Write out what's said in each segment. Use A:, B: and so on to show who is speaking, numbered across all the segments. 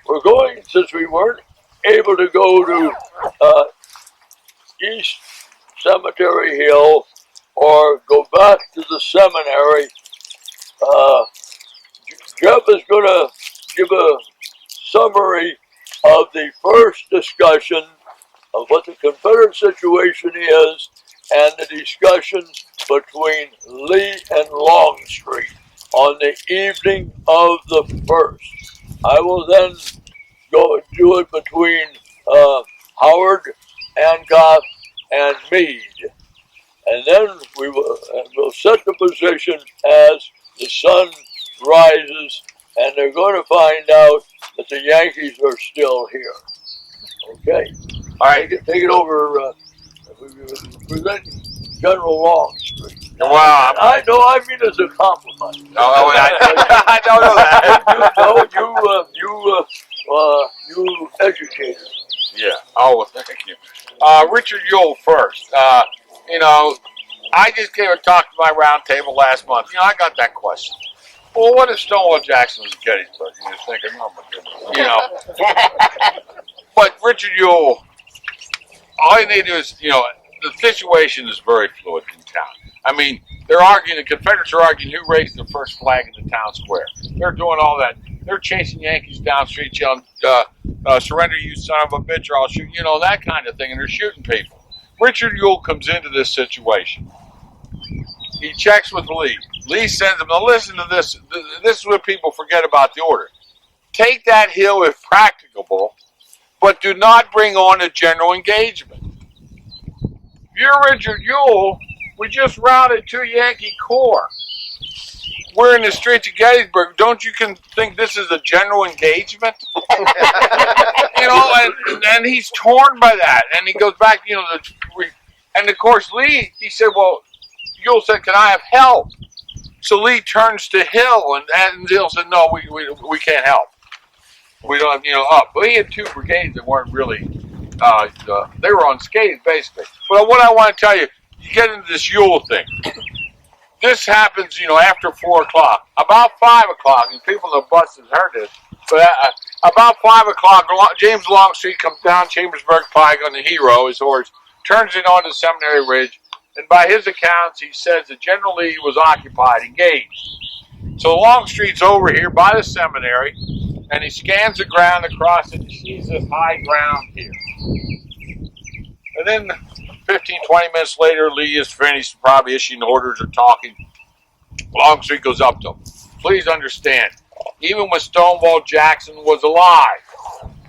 A: we're going, since we weren't able to go to East Cemetery Hill or go back to the seminary. Jeff is going to give a summary of the first discussion of what the Confederate situation is and the discussion between Lee and Longstreet on the evening of the 1st. I will then go and do it between Howard, Hancock, and Meade. And then we'll set the position as the sun rises, and they're going to find out that the Yankees are still here. Okay.
B: All right.
A: Take it over. Present General Longstreet.
B: Wow.
A: I know. I mean, as a compliment.
B: No, I don't know that.
A: You educated.
B: Yeah. Oh, well, thank you. Richard Ewell first. I just came and talked to my round table last month. I got that question. Well, what if Stonewall Jackson was in Gettysburg? And you're thinking, oh my goodness, But Richard Ewell, all you need to do is, the situation is very fluid in town. I mean, the Confederates are arguing who raised the first flag in the town square. They're doing all that. They're chasing Yankees down the street, yelling, surrender, you son of a bitch, or I'll shoot, that kind of thing, and they're shooting people. Richard Ewell comes into this situation. He checks with Lee. Lee sends him, now listen to this. This is what people forget about the order. Take that hill if practicable, but do not bring on a general engagement. You're Richard Ewell. We just routed 2 Yankee corps. We're in the streets of Gettysburg. Don't you think this is a general engagement? And he's torn by that. And he goes back, and of course Lee, he said, well, Ewell said, can I have help? So Lee turns to Hill, and Hill said, no, we can't help. We don't have, up. But he had 2 brigades that weren't really, they were unscathed, basically. But what I want to tell you, you get into this Ewell thing. This happens, after 4 o'clock. About 5 o'clock, and people in the bus have heard this, but about 5 o'clock, James Longstreet comes down Chambersburg Pike on the Hero, his horse, turns it onto Seminary Ridge, and by his accounts, he says that General Lee was occupied, engaged. So Longstreat's over here by the seminary, and he scans the ground across it, and he sees this high ground here. And then 15, 20 minutes later, Lee is finished, probably issuing orders or talking. Longstreet goes up to him. Please understand, even when Stonewall Jackson was alive,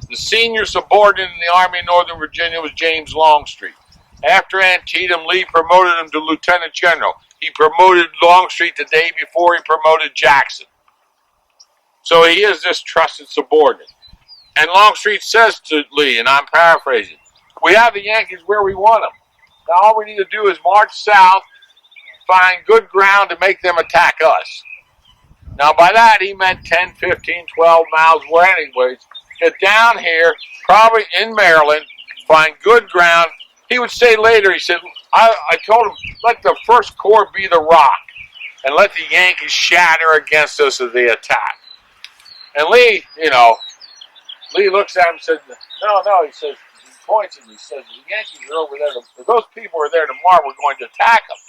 B: the senior subordinate in the Army of Northern Virginia was James Longstreet. After Antietam, Lee promoted him to lieutenant general. He promoted Longstreet the day before he promoted Jackson. So he is this trusted subordinate. And Longstreet says to Lee, and I'm paraphrasing, we have the Yankees where we want them. Now all we need to do is march south, find good ground to make them attack us. Now by that he meant 10, 15, 12 miles away anyways. Get down here, probably in Maryland, find good ground. He would say later, he said, I told him, let the First Corps be the rock and let the Yankees shatter against us as they attack. And Lee, Lee looks at him and said, no, he says, he points and he says, the Yankees are over there. If those people are there tomorrow, we're going to attack them.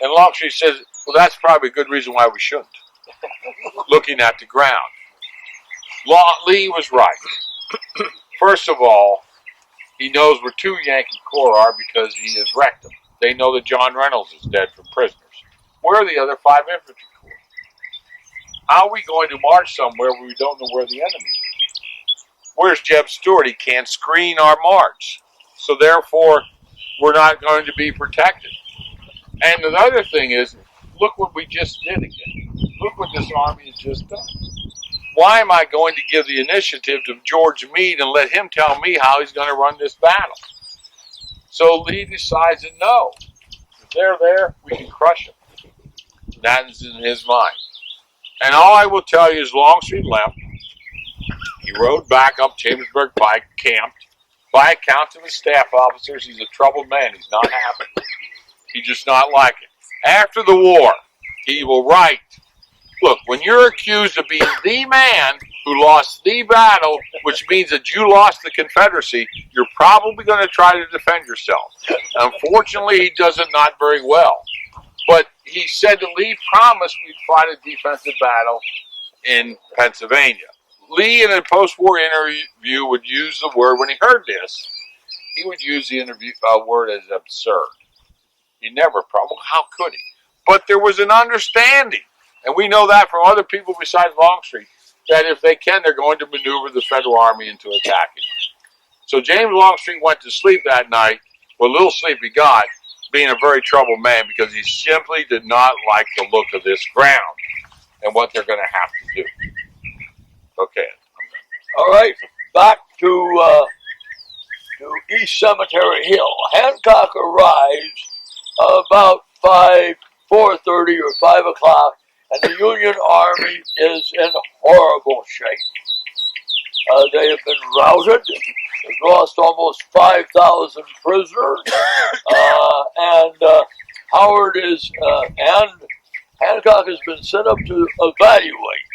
B: And Longstreet says, well, that's probably a good reason why we shouldn't. Looking at the ground. Lee was right. First of all, he knows where 2 Yankee Corps are because he has wrecked them. They know that John Reynolds is dead from prisoners. Where are the other 5 infantry corps? How are we going to march somewhere where we don't know where the enemy is? Where's Jeb Stuart? He can't screen our march. So therefore, we're not going to be protected. And the other thing is, look what we just did again. Look what this army has just done. Why am I going to give the initiative to George Meade and let him tell me how he's going to run this battle? So Lee decides that no, if they're there, we can crush them. That's in his mind. And all I will tell you is Longstreet left. He rode back up Chambersburg Pike, camped. By account of his staff officers, he's a troubled man. He's not happy. He just not like it. After the war, he will write, look, when you're accused of being the man, who lost the battle, which means that you lost the Confederacy, you're probably going to try to defend yourself. Unfortunately, he does it not very well. But he said that Lee promised we'd fight a defensive battle in Pennsylvania. Lee, in a post-war interview, would use the word, when he heard this, he would use the word as absurd. He never, how could he? But there was an understanding, and we know that from other people besides Longstreet, that if they can, they're going to maneuver the Federal Army into attacking. So James Longstreet went to sleep that night, what little sleep he got, being a very troubled man, because he simply did not like the look of this ground and what they're going to have to do. Okay.
A: All right, back to East Cemetery Hill. Hancock arrives about 4:30 or 5 o'clock, and the Union Army is in horrible shape. They have been routed. They've lost almost 5,000 prisoners, and Howard and Hancock has been sent up to evaluate,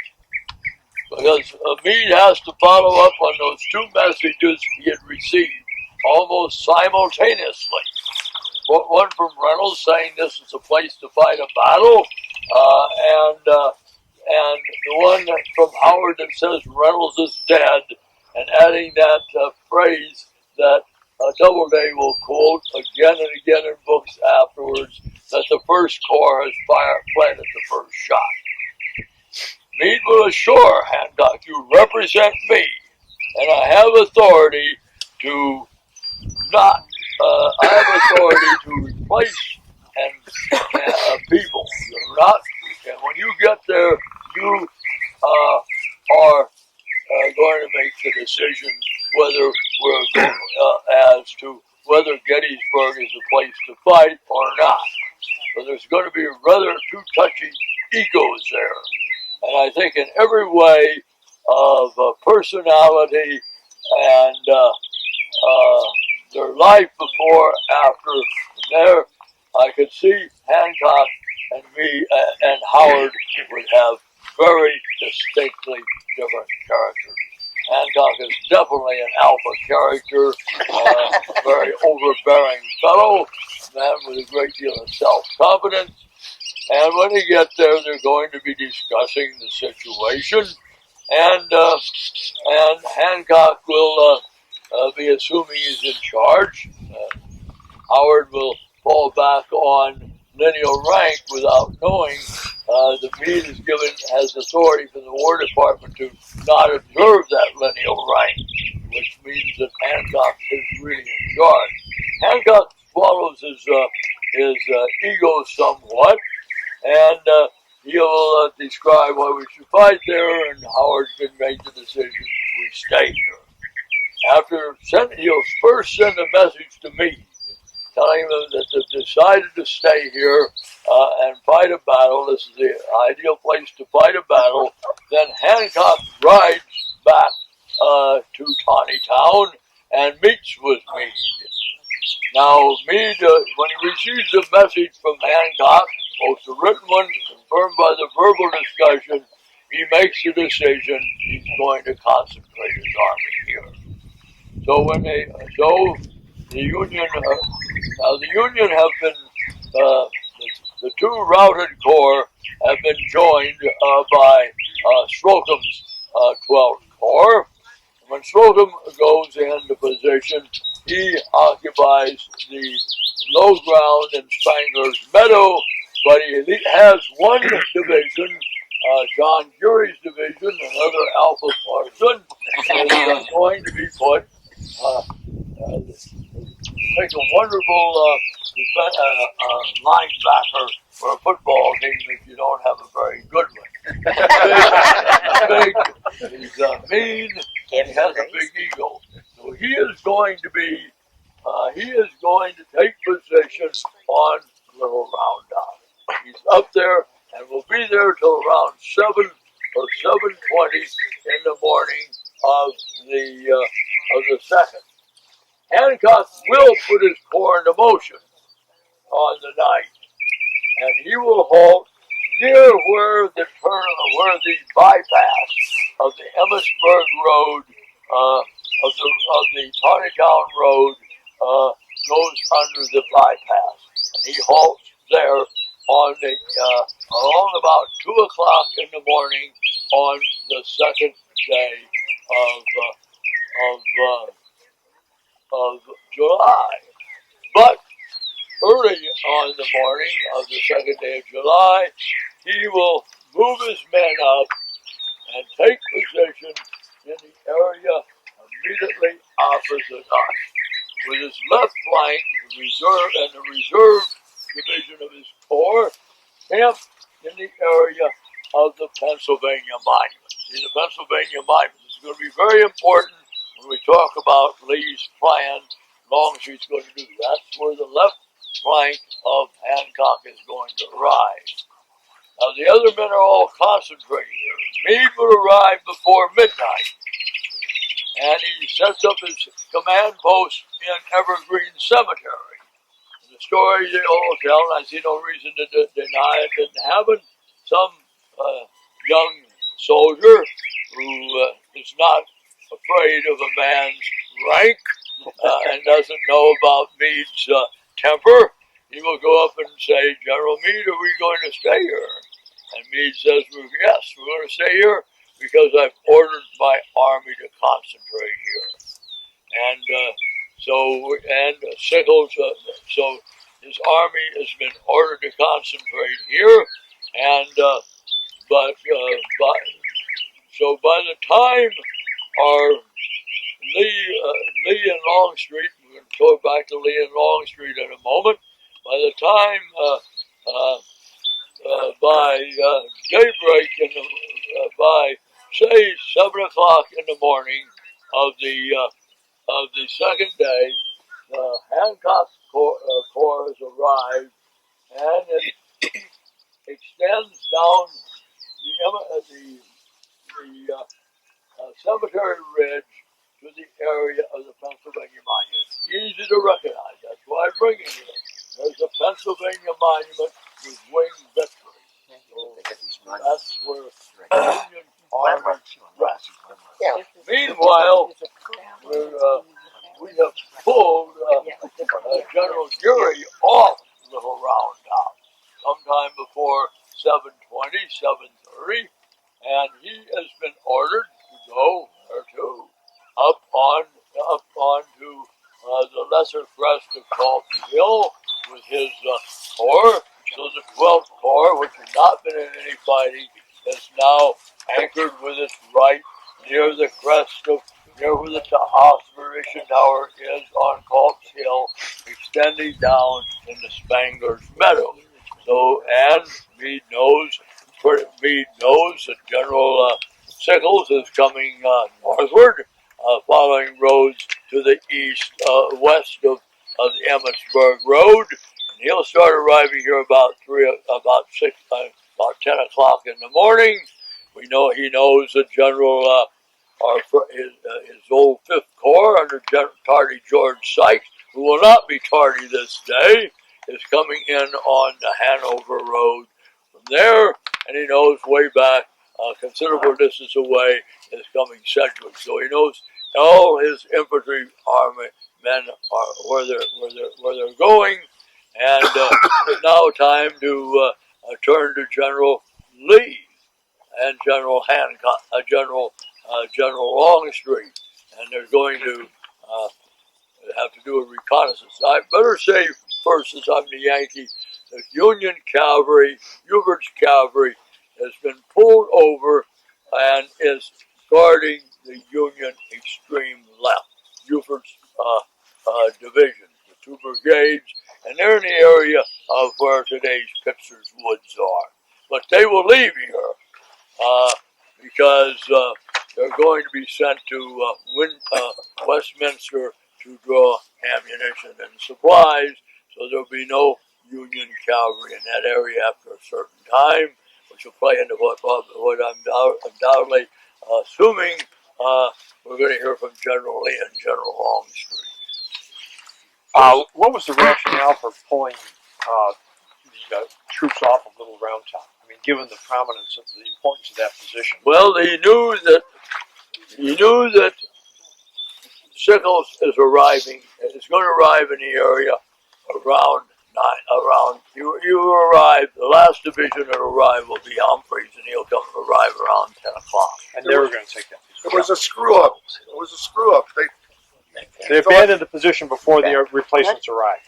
A: because Meade has to follow up on those two messages he had received almost simultaneously. One from Reynolds saying this is a place to fight a battle, and the one from Howard that says Reynolds is dead, and adding that phrase that Doubleday will quote again and again in books afterwards, that the First Corps has planted the first shot. Meade will assure Hancock, you represent me, and I have authority to not, I have authority to replace people. You're not, and when you get there, you are going to make the decision whether we're going, as to whether Gettysburg is a place to fight or not. So there's going to be rather two touchy egos there. And I think in every way of personality and their life before, after, there, I could see Hancock and me and Howard would have very distinctly different characters. Hancock is definitely an alpha character, very overbearing fellow, man with a great deal of self-confidence. And when they get there, they're going to be discussing the situation, and Hancock will be assuming he's in charge. Howard will fall back on lineal rank without knowing that Meade has authority from the War Department to not observe that lineal rank, which means that Hancock is really in charge. Hancock swallows his ego somewhat, and he'll describe why we should fight there, and Howard can make the decision we stay here. He'll first send a message to Meade, telling them that they've decided to stay here and fight a battle. This is the ideal place to fight a battle. Then Hancock rides back to Taneytown and meets with Meade. Now, Meade, when he receives a message from Hancock, both the written one confirmed by the verbal discussion, he makes the decision he's going to concentrate his army here. So the Union have been, the two routed corps have been joined by Slocum's 12th Corps. When Slocum goes into position, he occupies the low ground in Spangler's Meadow, but he has one division, John Urey's division, another Alpha Parson, is going to be put, make a wonderful linebacker for a football team if you don't have a very good one. He's mean, and he has a big ego. So he is going to take position on Little Round Top. He's up there and will be there till around 7 or 7:20 in the morning of the 2nd. Hancock will put his corps into motion on the night, and he will halt near where the bypass of the Emmitsburg Road, of the Tawnytown Road, goes under the bypass, and he halts there on the along about 2 o'clock in the morning on the second day of July. But early on the morning of the second day of July, he will move his men up and take position in the area immediately opposite us, with his left flank, the reserve division of his corps camped in the area of the Pennsylvania Monument. See, the Pennsylvania Monument is going to be very important when we talk about Lee's plan. Longstreet's going to do. That's where the left flank of Hancock is going to rise. Now, the other men are all concentrating here. Meade will arrive before midnight, and he sets up his command post in Evergreen Cemetery. And the story they all tell, and I see no reason to deny it didn't happen. Some young soldier who is not afraid of a man's rank and doesn't know about Meade's temper, he will go up and say, "General Meade, are we going to stay here?" And Meade says, "Yes, we're going to stay here because I've ordered my army to concentrate here." And Sickles, so his army has been ordered to concentrate here, and so by the time our Lee and Longstreet, we're going to go back to Lee and Longstreet in a moment. By the time by daybreak by say 7 o'clock in the morning of the second day, Hancock's corps has arrived, and it extends down the Cemetery Ridge to the area of the Pennsylvania Monument. Easy to recognize. That's why I bring it here. There's a Pennsylvania Monument with winged victory. So that's where Union Army rests. Meanwhile, we have pulled General Geary off Little Round Top sometime before 7:20, 7:30, and he has been ordered to go where to? Up onto the lesser crest of Colton Hill with his corps. So the 12th Corps, which has not been in any fighting, is now anchored with its right near the crest of near where the observation tower is on Colton Hill, extending down in the Spangler's Meadow. So, and Meade knows that General Sickles is coming northward, following roads to the east, west of the Emmitsburg Road, and he'll start arriving here about 10 o'clock in the morning. We know he knows that his old 5th Corps under tardy George Sykes, who will not be tardy this day, is coming in on the Hanover Road from there, and he knows way back, considerable distance away, is coming Sedgwick. So he knows all his infantry army men are where they're going, and it's now time to turn to General Lee and General Hancock, General Longstreet, and they're going to have to do a reconnaissance. I better say first, since I'm the Yankee, the Union cavalry, Hubert's cavalry, has been pulled over and is guarding the Union extreme left, Hubert's division, the 2 brigades, and they're in the area of where today's Pitzer's Woods are. But they will leave here because they're going to be sent to Westminster to draw ammunition and supplies, so there'll be no Union cavalry in that area after a certain time, which will play into what I'm undoubtedly assuming we're going to hear from General Lee and General Longstreet.
C: What was the rationale for pulling the troops off of Little Round Top? I mean, and given the prominence of the importance of that position.
A: Well, he knew that Sickles is arriving. Is going to arrive in the area around 9. You arrive. The last division to arrive will be Humphreys, and he'll arrive around 10 o'clock.
C: And they were going to take that.
D: It was a screw up.
C: They abandoned the position before the replacements arrived.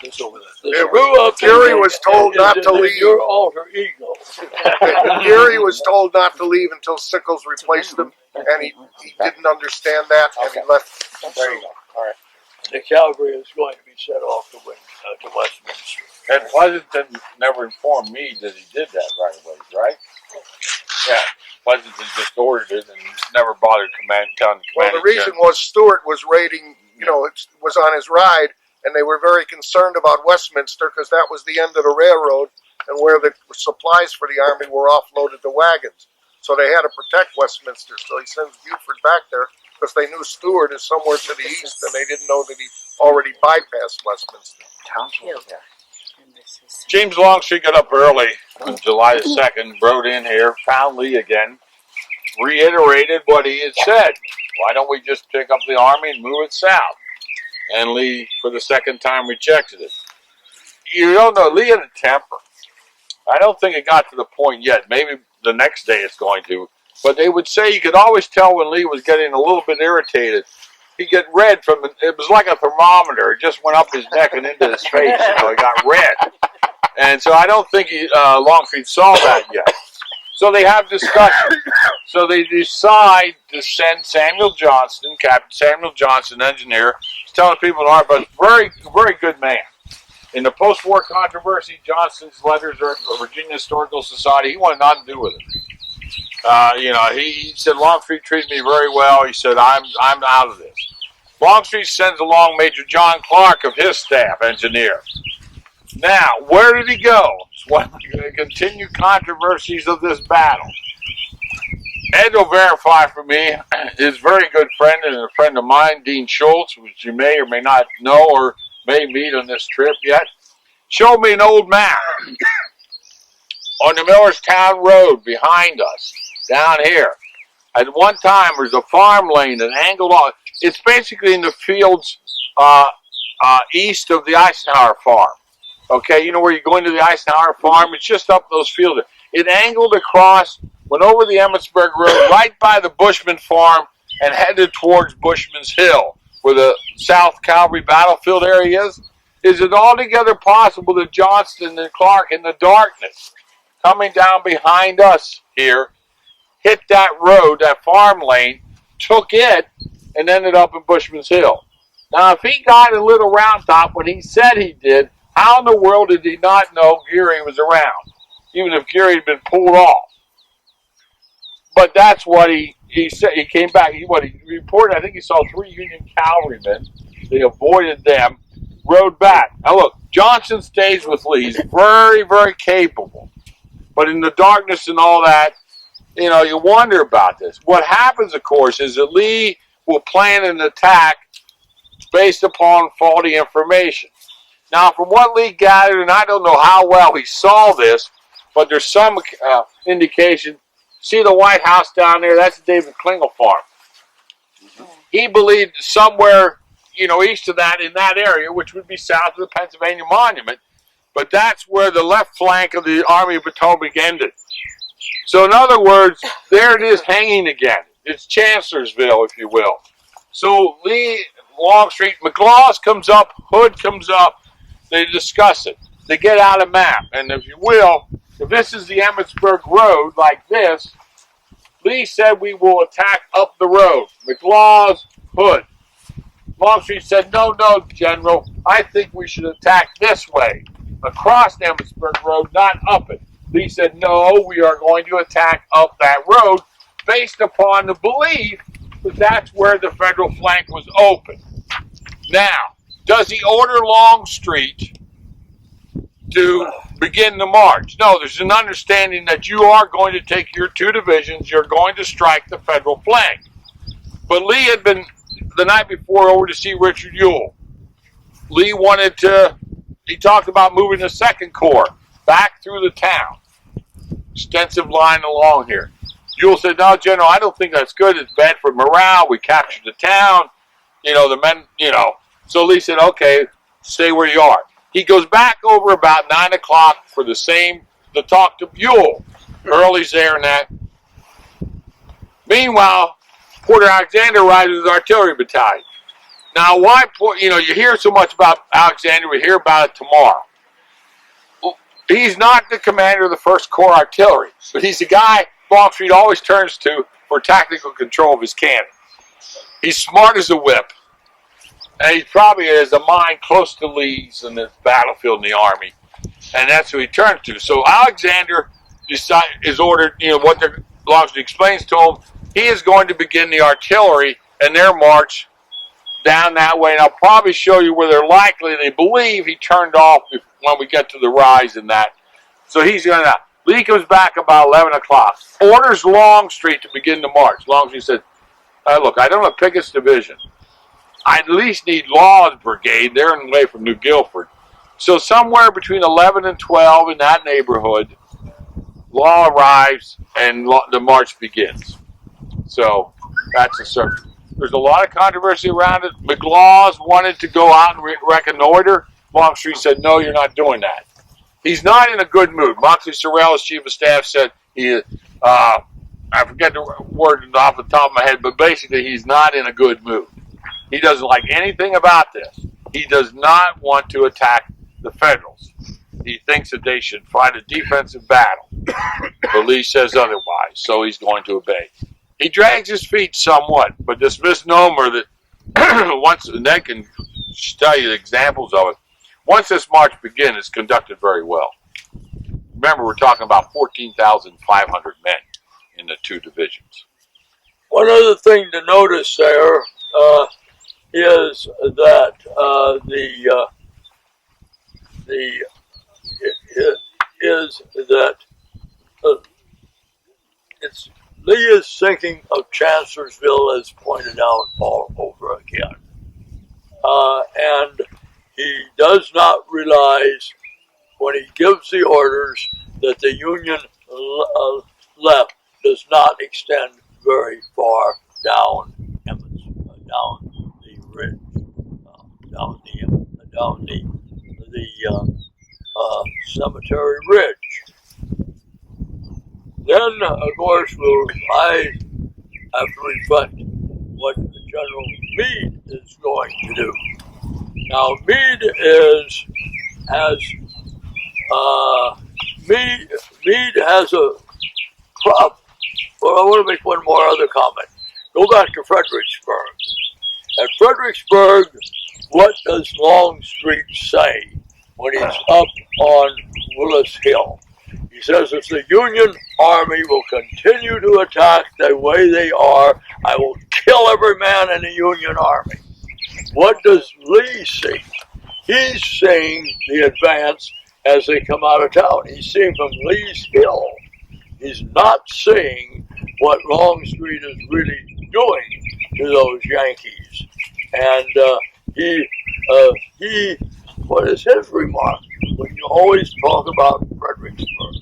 A: The screw up.
D: Gary was told not to leave.
A: Your alter ego.
D: Gary was told not to leave until Sickles replaced him, and he didn't understand that, and he left.
C: There you go. All right.
A: The cavalry is going to be sent off to Westminster.
B: And Pleasanton never informed me that he did that right away, right? Yeah. Pleasanton just ordered it and never bothered telling the
D: Well, the reason was Stewart was raiding, it was on his ride, and they were very concerned about Westminster because that was the end of the railroad and where the supplies for the army were offloaded to wagons. So they had to protect Westminster. So he sends Buford back there because they knew Stewart is somewhere to the east, and they didn't know that he already bypassed Westminster.
B: James Longstreet got up early on July the 2nd, rode in here, found Lee again, reiterated what he had said. Why don't we just pick up the army and move it south? And Lee, for the second time, rejected it. You don't know, Lee had a temper. I don't think it got to the point yet. Maybe the next day it's going to. But they would say you could always tell when Lee was getting a little bit irritated. He'd get red from it. It was like a thermometer. It just went up his neck and into his face. He got red. And so I don't think Longstreet saw that yet. So they have discussion. So they decide to send Samuel Johnston, Captain Samuel Johnston, engineer, telling people in Arbus, very, very good man. In the post-war controversy, Johnston's letters are the Virginia Historical Society. He wanted nothing to do with it. He said Longstreet treated me very well. He said I'm out of this. Longstreet sends along Major John Clark of his staff, engineer. Now, where did he go? It's one of the continued controversies of this battle. Ed will verify for me, his very good friend and a friend of mine, Dean Schultz, which you may or may not know or may meet on this trip yet, showed me an old map on the Millerstown Road behind us, down here. At one time, there's a farm lane that angled off. It's basically in the fields east of the Eisenhower farm. Okay, you know where you go into the Eisenhower farm? It's just up those fields. It angled across, went over the Emmitsburg Road, right by the Bushman farm, and headed towards Bushman's Hill, where the South Cavalry battlefield area is. Is it altogether possible that Johnston and Clark, in the darkness, coming down behind us here, hit that road, that farm lane, took it, and ended up in Bushman's Hill? Now, if he got a little Round Top when he said he did, how in the world did he not know Geary was around, even if Geary had been pulled off? But that's what he said. He came back. He reported, I think he saw 3 Union cavalrymen. They avoided them, rode back. Now look, Johnson stays with Lee. He's very, very capable. But in the darkness and all that, you wonder about this. What happens, of course, is that Lee will plan an attack based upon faulty information. Now, from what Lee gathered, and I don't know how well he saw this, but there's some indication. See the White House down there? That's the David Klingel farm. He believed somewhere, east of that, in that area, which would be south of the Pennsylvania Monument, but that's where the left flank of the Army of Potomac ended. So, in other words, there it is hanging again. It's Chancellorsville, if you will. So, Lee, Longstreet, McLaws comes up, Hood comes up. They discuss it. They get out a map. And if you will, if this is the Emmitsburg Road like this, Lee said we will attack up the road. McLaws, Hood. Longstreet said, no, General. I think we should attack this way, across the Emmitsburg Road, not up it. Lee said, no, we are going to attack up that road based upon the belief that that's where the Federal flank was open. Now, does he order Longstreet to begin the march? No, there's an understanding that you are going to take your 2 divisions, you're going to strike the Federal flank. But Lee had been, the night before, over to see Richard Ewell. Lee he talked about moving the 2nd Corps back through the town. extensive line along here. Ewell said, no, General, I don't think that's good. It's bad for morale. We captured the town. The men, So Lee said, okay, stay where you are. He goes back over about 9 o'clock for to talk to Ewell. Early's there and that. Meanwhile, Porter Alexander arrives with his artillery battalion. Now, why, you hear so much about Alexander, we hear about it tomorrow. He's not the commander of the 1st Corps Artillery, but he's the guy Longstreet always turns to for tactical control of his cannon. He's smart as a whip, and he probably has a mind close to Lee's in the battlefield in the Army, and that's who he turns to. So Alexander is ordered, what Longstreet explains to him, he is going to begin the artillery and their march down that way, and I'll probably show you where they believe he turned off when we get to the rise in that. So he's going to, Lee comes back about 11 o'clock, orders Longstreet to begin the march. Longstreet said, look, I don't have Pickett's division. I at least need Law's brigade. They're in the way from New Guilford. So somewhere between 11 and 12 in that neighborhood, Law arrives and the march begins. So that's a certain. There's a lot of controversy around it. McLaws wanted to go out and reconnoiter. Longstreet said, no, you're not doing that. He's not in a good mood. Moxley Sorrell, as chief of staff, said I forget the word off the top of my head, but basically he's not in a good mood. He doesn't like anything about this. He does not want to attack the Federals. He thinks that they should fight a defensive battle. But Lee says otherwise, so he's going to obey. He drags his feet somewhat, but this misnomer that and they can tell you the examples of it. Once this march begins, it's conducted very well. Remember, we're talking about 14,500 men in the 2 divisions.
A: One other thing to notice there is that Lee is thinking of Chancellorsville, as pointed out, all over again. And he does not realize when he gives the orders that the Union left does not extend very far down down the ridge, down the cemetery ridge. Then, of course, I have to reflect what General Meade is going to do. Now, Meade has a problem. Well, I want to make one more other comment. Go back to Fredericksburg. At Fredericksburg, what does Longstreet say when he's up on Willis Hill? He says, if the Union Army will continue to attack the way they are, I will kill every man in the Union Army. What does Lee see? He's seeing the advance as they come out of town. He's seeing from Lee's Hill. He's not seeing what Longstreet is really doing to those Yankees. And what is his remark? When you always talk about Fredericksburg,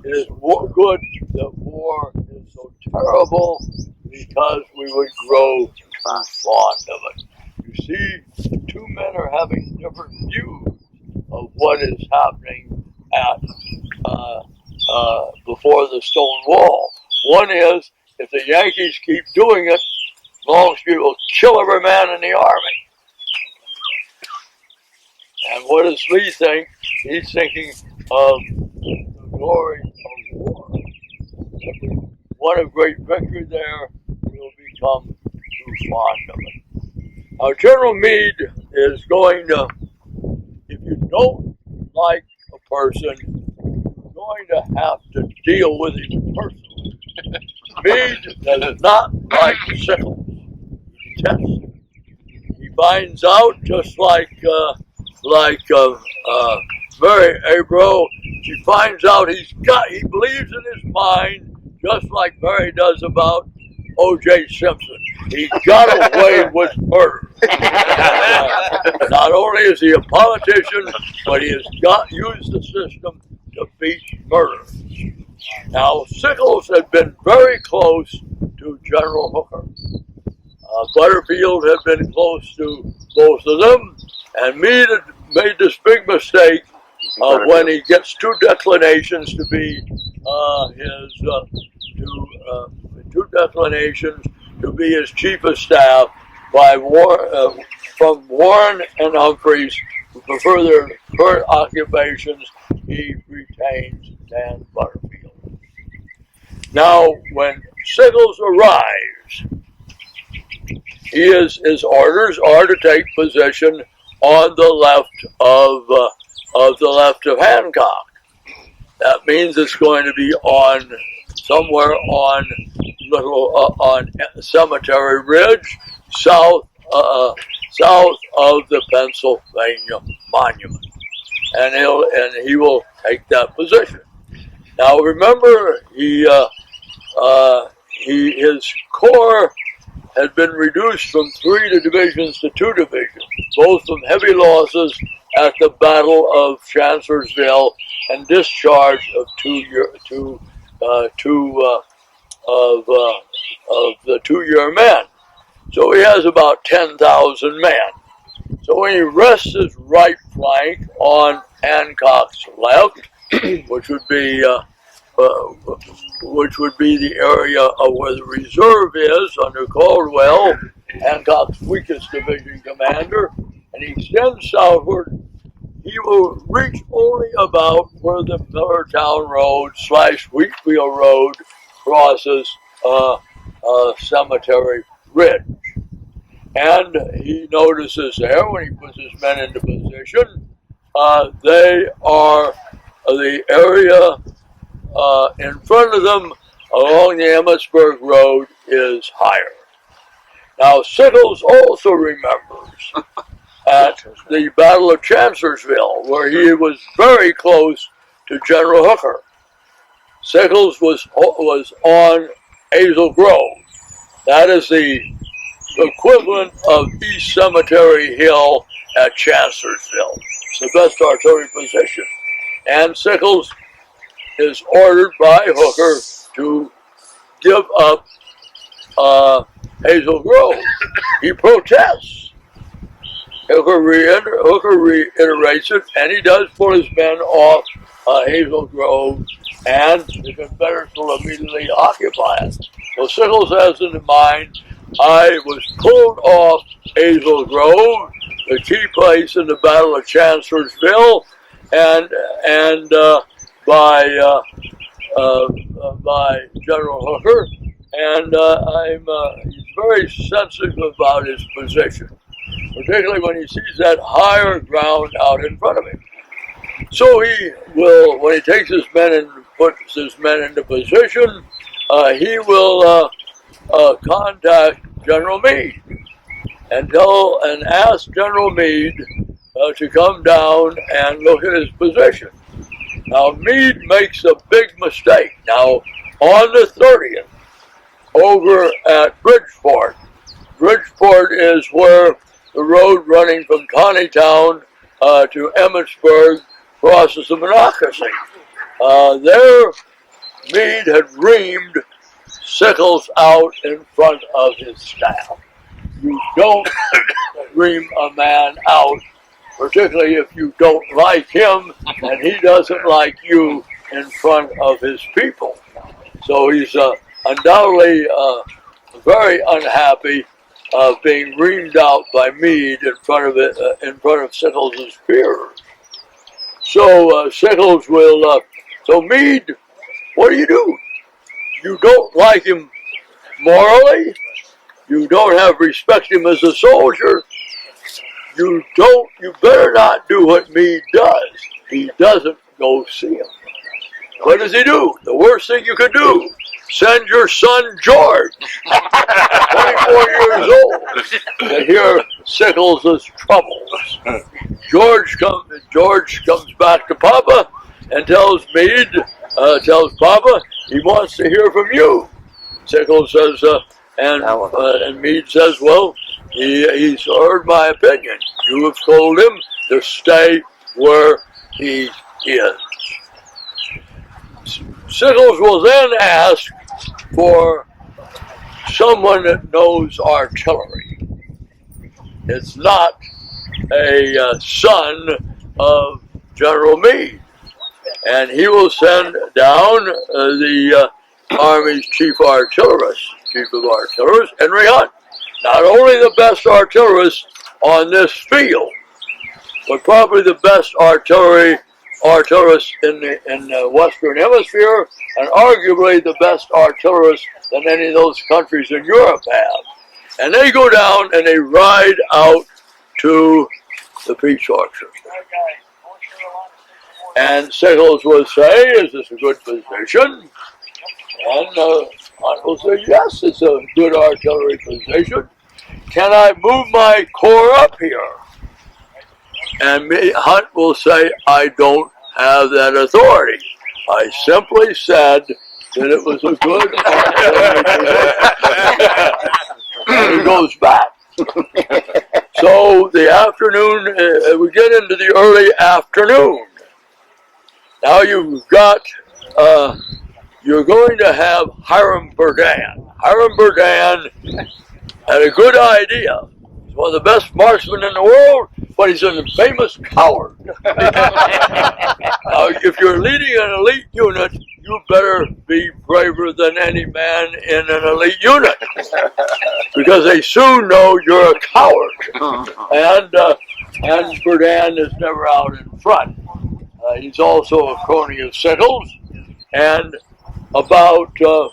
A: it is good that war is so terrible because we would grow too fond of it. You see, the 2 men are having different views of what is happening at before the stone wall. One is, if the Yankees keep doing it, Longstreet will kill every man in the army. And what does Lee think? He's thinking of the glory of war. If we won a great victory there, we'll become too fond of it. Now, General Meade is going to, if you don't like a person, you're going to have to deal with him personally. Meade does not like Sickles. He detests him. He finds out, just like Mary Abro, she finds out he believes in his mind, just like Mary does about O.J. Simpson. He got away with murder. Not only is he a politician, but he has used the system defeat murder. Now, Sickles had been very close to General Hooker. Butterfield had been close to both of them, and Meade had made this big mistake when he gets two declinations to be his chief of staff by from Warren and Humphreys, who prefer their current occupations. He retains Dan Butterfield. Now, when Sickles arrives, his orders are to take position on the left of Hancock. That means it's going to be somewhere on Cemetery Ridge, south of the Pennsylvania Monument, and he will take that position. Now, remember, his corps had been reduced from 3 divisions to 2 divisions, both from heavy losses at the Battle of Chancellorsville and discharge of the 2-year men. So he has about 10,000 men. So when he rests his right flank on Hancock's left, which would be the area of where the reserve is under Caldwell, Hancock's weakest division commander, and he extends southward, he will reach only about where the Millertown Road / Wheatfield Road crosses Cemetery Ridge. And he notices there, when he puts his men into position, they are the area in front of them along the Emmitsburg Road is higher. Now, Sickles also remembers at the Battle of Chancellorsville, where he was very close to General Hooker. Sickles was on Hazel Grove. That is the equivalent of East Cemetery Hill at Chancellorsville. It's the best artillery position. And Sickles is ordered by Hooker to give up Hazel Grove. He protests. Hooker reiterates it, and he does pull his men off Hazel Grove, and the Confederates will immediately occupy it. So Sickles has in mind, I was pulled off Hazel Grove, the key place in the Battle of Chancellorsville, and by General Hooker, and he's very sensitive about his position, particularly when he sees that higher ground out in front of him. So he will, when he takes his men and puts his men into position, he will contact General Meade and ask General Meade to come down and look at his position. Now, Meade makes a big mistake. Now, on the 30th, over at Bridgeport is where the road running from Conneetown to Emmitsburg crosses the Monocacy. There, Meade had reamed Sickles out in front of his staff. You don't ream a man out, particularly if you don't like him and he doesn't like you, in front of his people. So he's undoubtedly very unhappy being reamed out by Meade in front of Sickles' peers. So Sickles will. So Meade, what do? You don't like him morally. You don't have respect him as a soldier. You better not do what Meade does. He doesn't go see him. What does he do? The worst thing you could do. Send your son George, 24 years old, to hear Sickles' troubles. George comes back to Papa and tells Papa he wants to hear from you. Sickles says, and Meade says, well, he's heard my opinion. You have told him to stay where he is. Sickles will then ask for someone that knows artillery. It's not a son of General Meade. And he will send down the Army's chief of artillerists, Henry Hunt. Not only the best artillerist on this field, but probably the best artillerist in the Western Hemisphere, and arguably the best artillerist than any of those countries in Europe have. And they go down and they ride out to the peach orchard. And Sickles will say, is this a good position? And Hunt will say, yes, it's a good artillery position. Can I move my corps up here? And Hunt will say, I don't have that authority. I simply said that it was a good artillery position. And he goes back. So the afternoon, we get into the early afternoon. Now you've got, you're going to have Hiram Berdan. Hiram Berdan had a good idea. He's one of the best marksmen in the world, but he's a famous coward. Now, if you're leading an elite unit, you better be braver than any man in an elite unit, because they soon know you're a coward. And Berdan is never out in front. He's also a crony of Sickles, and about 2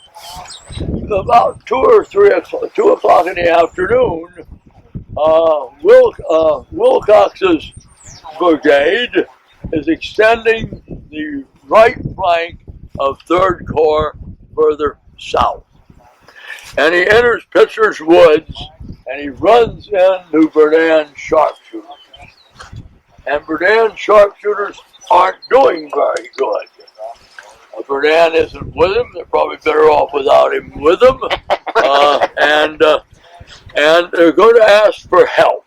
A: or 3 o'clock, 2 o'clock in the afternoon, Wilcox's brigade is extending the right flank of 3rd Corps further south. And he enters Pitcher's Woods, and he runs into Berdan's sharpshooters. And Berdan's sharpshooters aren't doing very good. Berdan isn't with him. They're probably better off without him with them. And they're going to ask for help.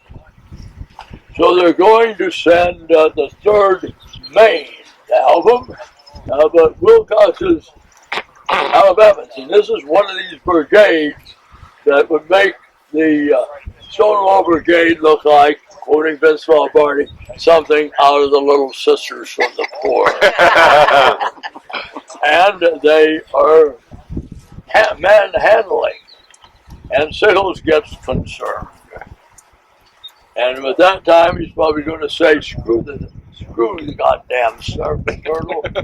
A: So they're going to send the 3rd Maine to help them. But Wilcox is out of Evans. And this is one of these brigades that would make the Stonewall Brigade look like, quoting Vince Lombardi, something out of the Little Sisters from the Poor. And they are manhandling. And Sickles gets concerned. And at that time, he's probably going to say, screw the goddamn serpent turtle. The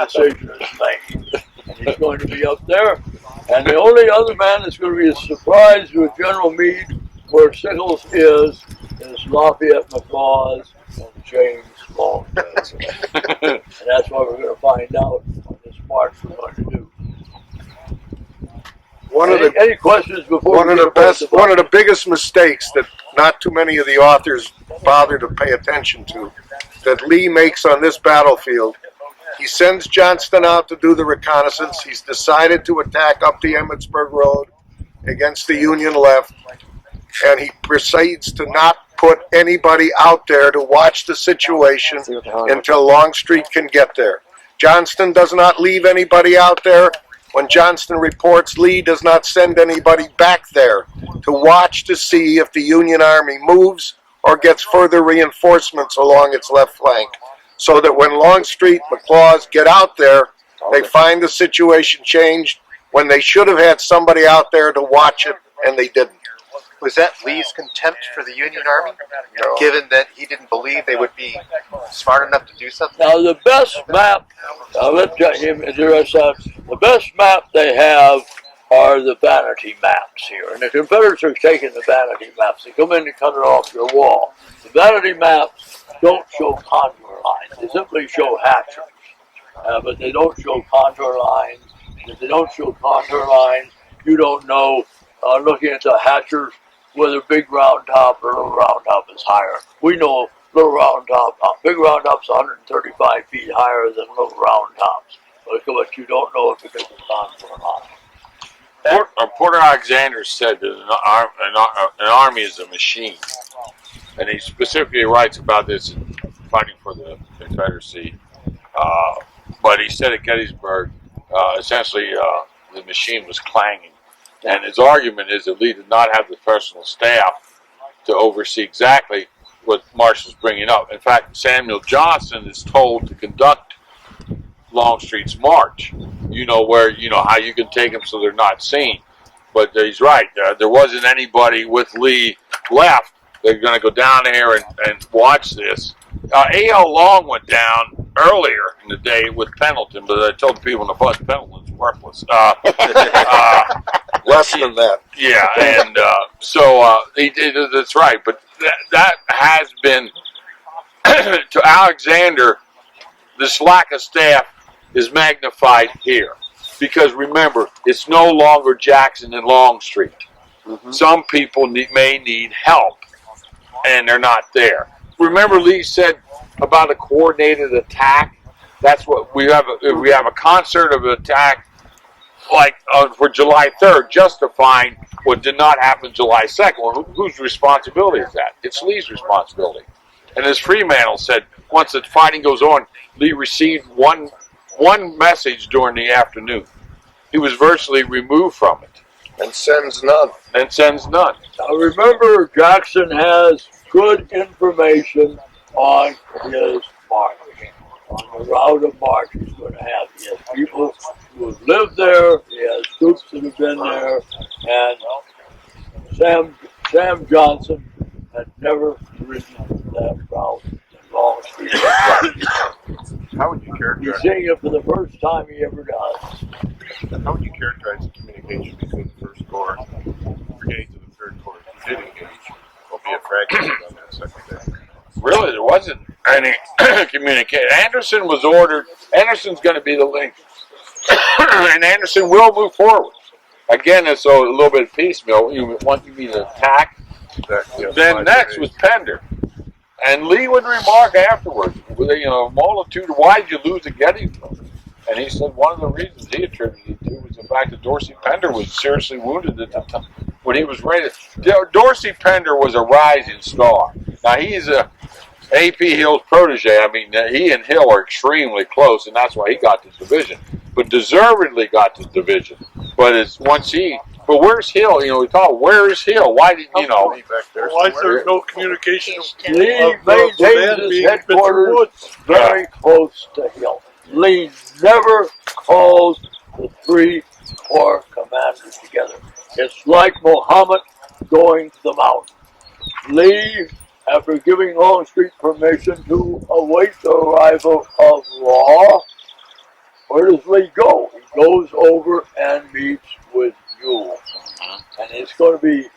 A: decision is made. And he's going to be up there. And the only other man that's going to be a surprise with General Meade where Sickles is Lafayette McLaws and James Longman. And that's what we're going to find out on this march we're going to do. Any questions before
D: one of the biggest mistakes that not too many of the authors bother to pay attention to that Lee makes on this battlefield. He sends Johnston out to do the reconnaissance. He's decided to attack up the Emmitsburg Road against the Union left, and he proceeds to not put anybody out there to watch the situation until Longstreet can get there. Johnston does not leave anybody out there. When Johnston reports, Lee does not send anybody back there to watch to see if the Union Army moves or gets further reinforcements along its left flank, so that when Longstreet, McLaws get out there, they find the situation changed when they should have had somebody out there to watch it, and they didn't.
E: Was that Lee's contempt for the Union Army, given that he didn't believe they would be smart enough to do something?
A: Now, the best map, I'll let him address that. The best map they have are the vanity maps here. And the Confederates are taking the vanity maps. They come in and cut it off your wall. The vanity maps don't show contour lines. They simply show hatchers. But they don't show contour lines. If they don't show contour lines, you don't know, looking at the hatchers, whether big round top or little round top is higher. We know little round top, big round top's 135 feet higher than little round tops. But you don't know it because it's contour lines.
B: Porter Alexander said that an army is a machine. And he specifically writes about this in Fighting for the Confederacy. But he said at Gettysburg, essentially, the machine was clanging. And his argument is that Lee did not have the personal staff to oversee exactly what Marshall's bringing up. In fact, Samuel Johnson is told to conduct Longstreet's march. How you can take them so they're not seen. But he's right. There wasn't anybody with Lee left. They're going to go down there and watch this. A.L. Long went down earlier in the day with Pendleton, but I told the people on the bus Pendleton's worthless.
D: Less than that.
B: Yeah, and that's right. But that has been, to Alexander, this lack of staff is magnified here. Because remember, it's no longer Jackson and Longstreet. Mm-hmm. Some people may need help, and they're not there. Remember, Lee said about a coordinated attack. That's what we have. We have a concert of attack, like for July 3rd, justifying what did not happen July 2nd. Well, whose responsibility is that? It's Lee's responsibility. And as Fremantle said, once the fighting goes on, Lee received one message during the afternoon. He was virtually removed from it.
D: And sends none.
A: Now remember, Jackson has good information on his march. On the route of march he's going to have. He has people who have lived there. He has troops that have been there. And Sam Johnson had never ridden that route in Longstreet.
F: How would you characterize?
A: He's seeing it for the first time he ever does.
F: How would you characterize the communication between the First Corps, brigades, and the Third Corps who did engage, albeit fragmented on that second day?
B: Really, there wasn't any communication. Anderson was ordered. Anderson's going to be the link, and Anderson will move forward. Again, it's a little bit piecemeal. Once you mean attack, then next was Pender. And Lee would remark afterwards, multitude, why did you lose at Gettysburg? And he said one of the reasons he attributed it to was the fact that Dorsey Pender was seriously wounded at the time when he was ready. Dorsey Pender was a rising star. Now, he's a A.P. Hill's protege. I mean, he and Hill are extremely close, and that's why he got the division. But deservedly got the division. But but where's Hill? We talk, where's Hill? Why did,
F: Why is there no communication?
A: Lee maintains his headquarters very close to Hill. Lee never calls the three corps commanders together. It's like Muhammad going to the mountain. Lee, after giving Longstreet permission to await the arrival of Law, where does Lee go? He goes over and meets with Ewell. And it's going to be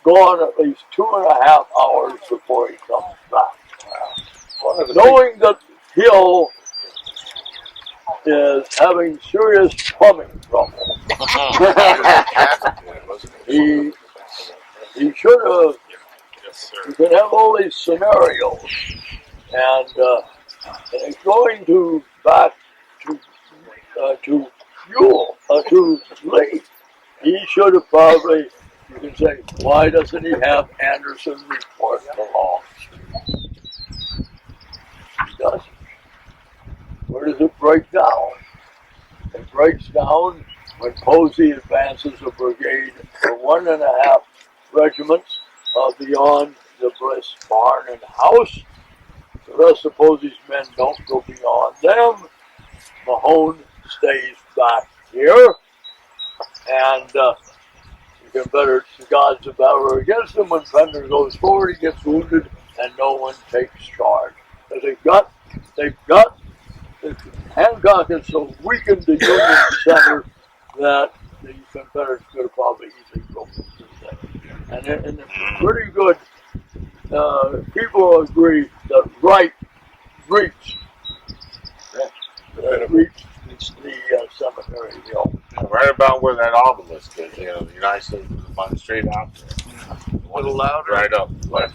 A: gone at least 2.5 hours before he comes back. Knowing that Hill is having serious plumbing trouble. he should have. You can have all these scenarios, and it's going to back to Ewell, to Lee. He should have probably. You can say, why doesn't he have Anderson report to Longstreet? He doesn't. Where does it break down? It breaks down when Posey advances a brigade for 1.5 regiments beyond the Bliss barn and house. The rest of Posey's men don't go beyond them. Mahone stays back here. And you can better the gods of battle against him. When Pender goes forward, he gets wounded, and no one takes charge. But they've got Hancock has so weakened the Union center that the Confederates could have probably easily broken through that. And it's pretty good. People agree that Wright reached the Cemetery Hill.
B: Right about where that obelisk is, the United States is straight out there.
F: A little louder.
B: Right up, right,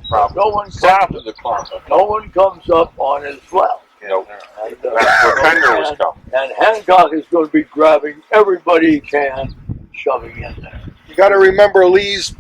B: probably.
A: No one
B: south of the clump.
A: No one comes up on his left.
B: That's where Pender was coming.
A: And Hancock is going to be grabbing everybody he can, shoving in there.
D: You got to remember Lee's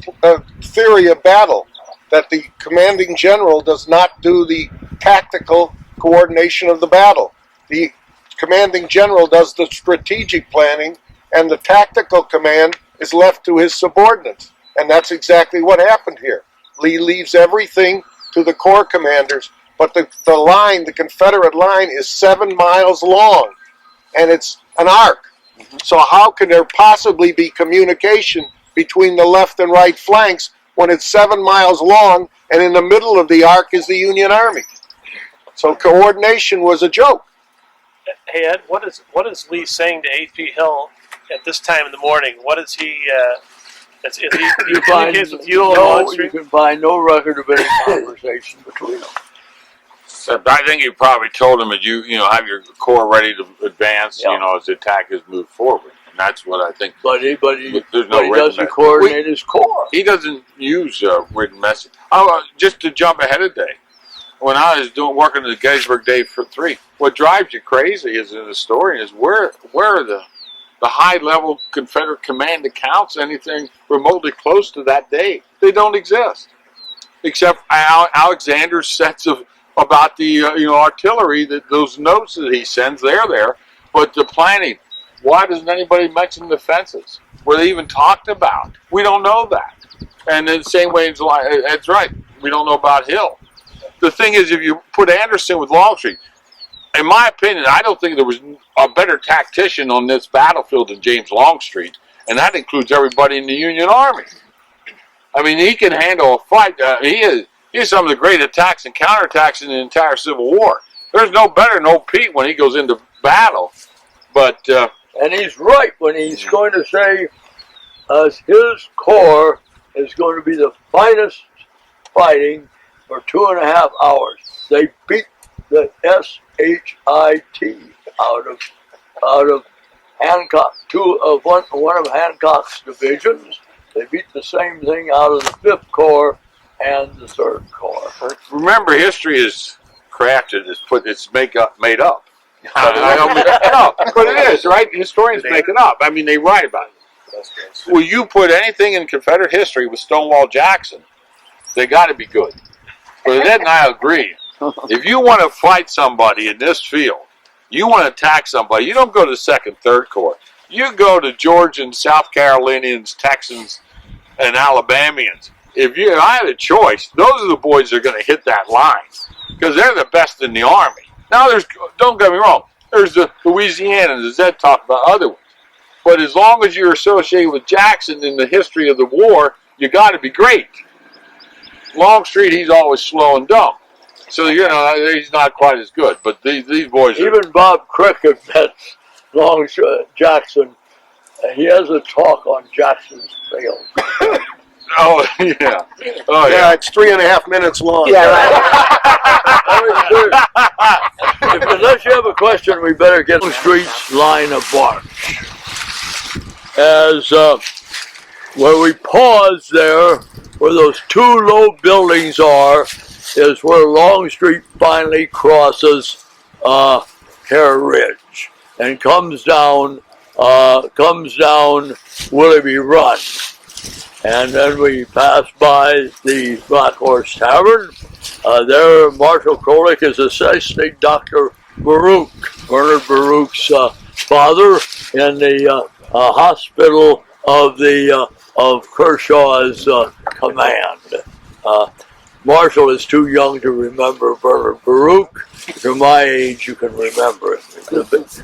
D: theory of battle, that the commanding general does not do the tactical coordination of the battle. the commanding general does the strategic planning, and the tactical command is left to his subordinates. And that's exactly what happened here. Lee leaves everything to the corps commanders, but the line, the Confederate line, is 7 miles long, and it's an arc. So how can there possibly be communication between the left and right flanks when it's 7 miles long, and in the middle of the arc is the Union Army? So coordination was a joke.
G: Hey Ed, what is Lee saying to A.P. Hill at this time in the morning? What is he? Is he communicates with you on Long
A: you
G: Street?
A: can find no record of any conversation between them.
B: So I think he probably told him that you have your corps ready to advance,
A: Yeah.
B: as the attack has moved forward. And that's what I think.
A: But he
B: There's no written
A: doesn't
B: message.
A: coordinate his corps.
B: He doesn't use written message. Just to jump ahead a day, when I was working at Gettysburg Day for 3, what drives you crazy is in the story is where are the high-level Confederate command accounts anything remotely close to that day? They don't exist, except Alexander's sets about the artillery, that those notes that he sends, they're there, but the planning. Why doesn't anybody mention the fences? Were they even talked about? We don't know that. And in the same way, that's right. We don't know about Hill. The thing is, if you put Anderson with Longstreet, in my opinion, I don't think there was a better tactician on this battlefield than James Longstreet, and that includes everybody in the Union Army. I mean, he can handle a fight. He is some of the great attacks and counterattacks in the entire Civil War. There's no better, no Pete when he goes into battle. But
A: And he's right when he's going to say his corps is going to be the finest fighting for 2.5 hours. They beat the SHIT out of Hancock, one of Hancock's divisions. They beat the same thing out of the 5th Corps and the 3rd Corps.
B: remember, history is crafted. It's made up. No, but it is, right? Historians make it up. I mean, they write about it. Well, you put anything in Confederate history with Stonewall Jackson, they got to be good. But Ed and I agree. If you want to fight somebody in this field, you want to attack somebody, you don't go to the 2nd, 3rd Corps. You go to Georgians, South Carolinians, Texans, and Alabamians. If I had a choice, those are the boys that are going to hit that line because they're the best in the Army. Now, don't get me wrong, there's the Louisianans, as Ed talked about, other ones. But as long as you're associated with Jackson in the history of the war, you got to be great. Longstreet, he's always slow and dumb. So, he's not quite as good. But these boys are...
A: Even Bob Cricket met Jackson. He has a talk on Jackson's fail.
B: Oh, yeah. Oh,
D: Yeah, it's 3.5 minutes long.
E: Yeah, right.
A: Unless you have a question, we better get Longstreet's line of march. As where we pause there, where those 2 low buildings are, is where Longstreet finally crosses Hare Ridge and comes down Willoughby Run. And then we pass by the Black Horse Tavern. There, Marshal Krolik is assisting Dr. Baruch, Bernard Baruch's father, in the hospital of Kershaw's command. Marshall is too young to remember Bernard Baruch. To my age, you can remember him.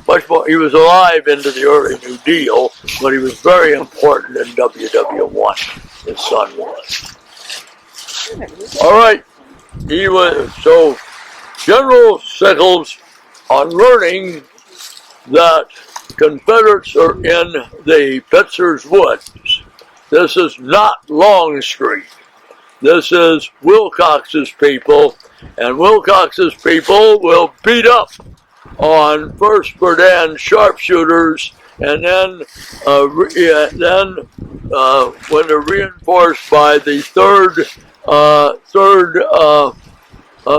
A: Much more. He was alive into the early New Deal, but he was very important in WW1. His son was. All right. He was so. General Sickles, on learning that Confederates are in the Pitzer's Woods. This is not Longstreet. This is Wilcox's people, and Wilcox's people will beat up on 1st Berdan sharpshooters, and then when they're reinforced by the 3rd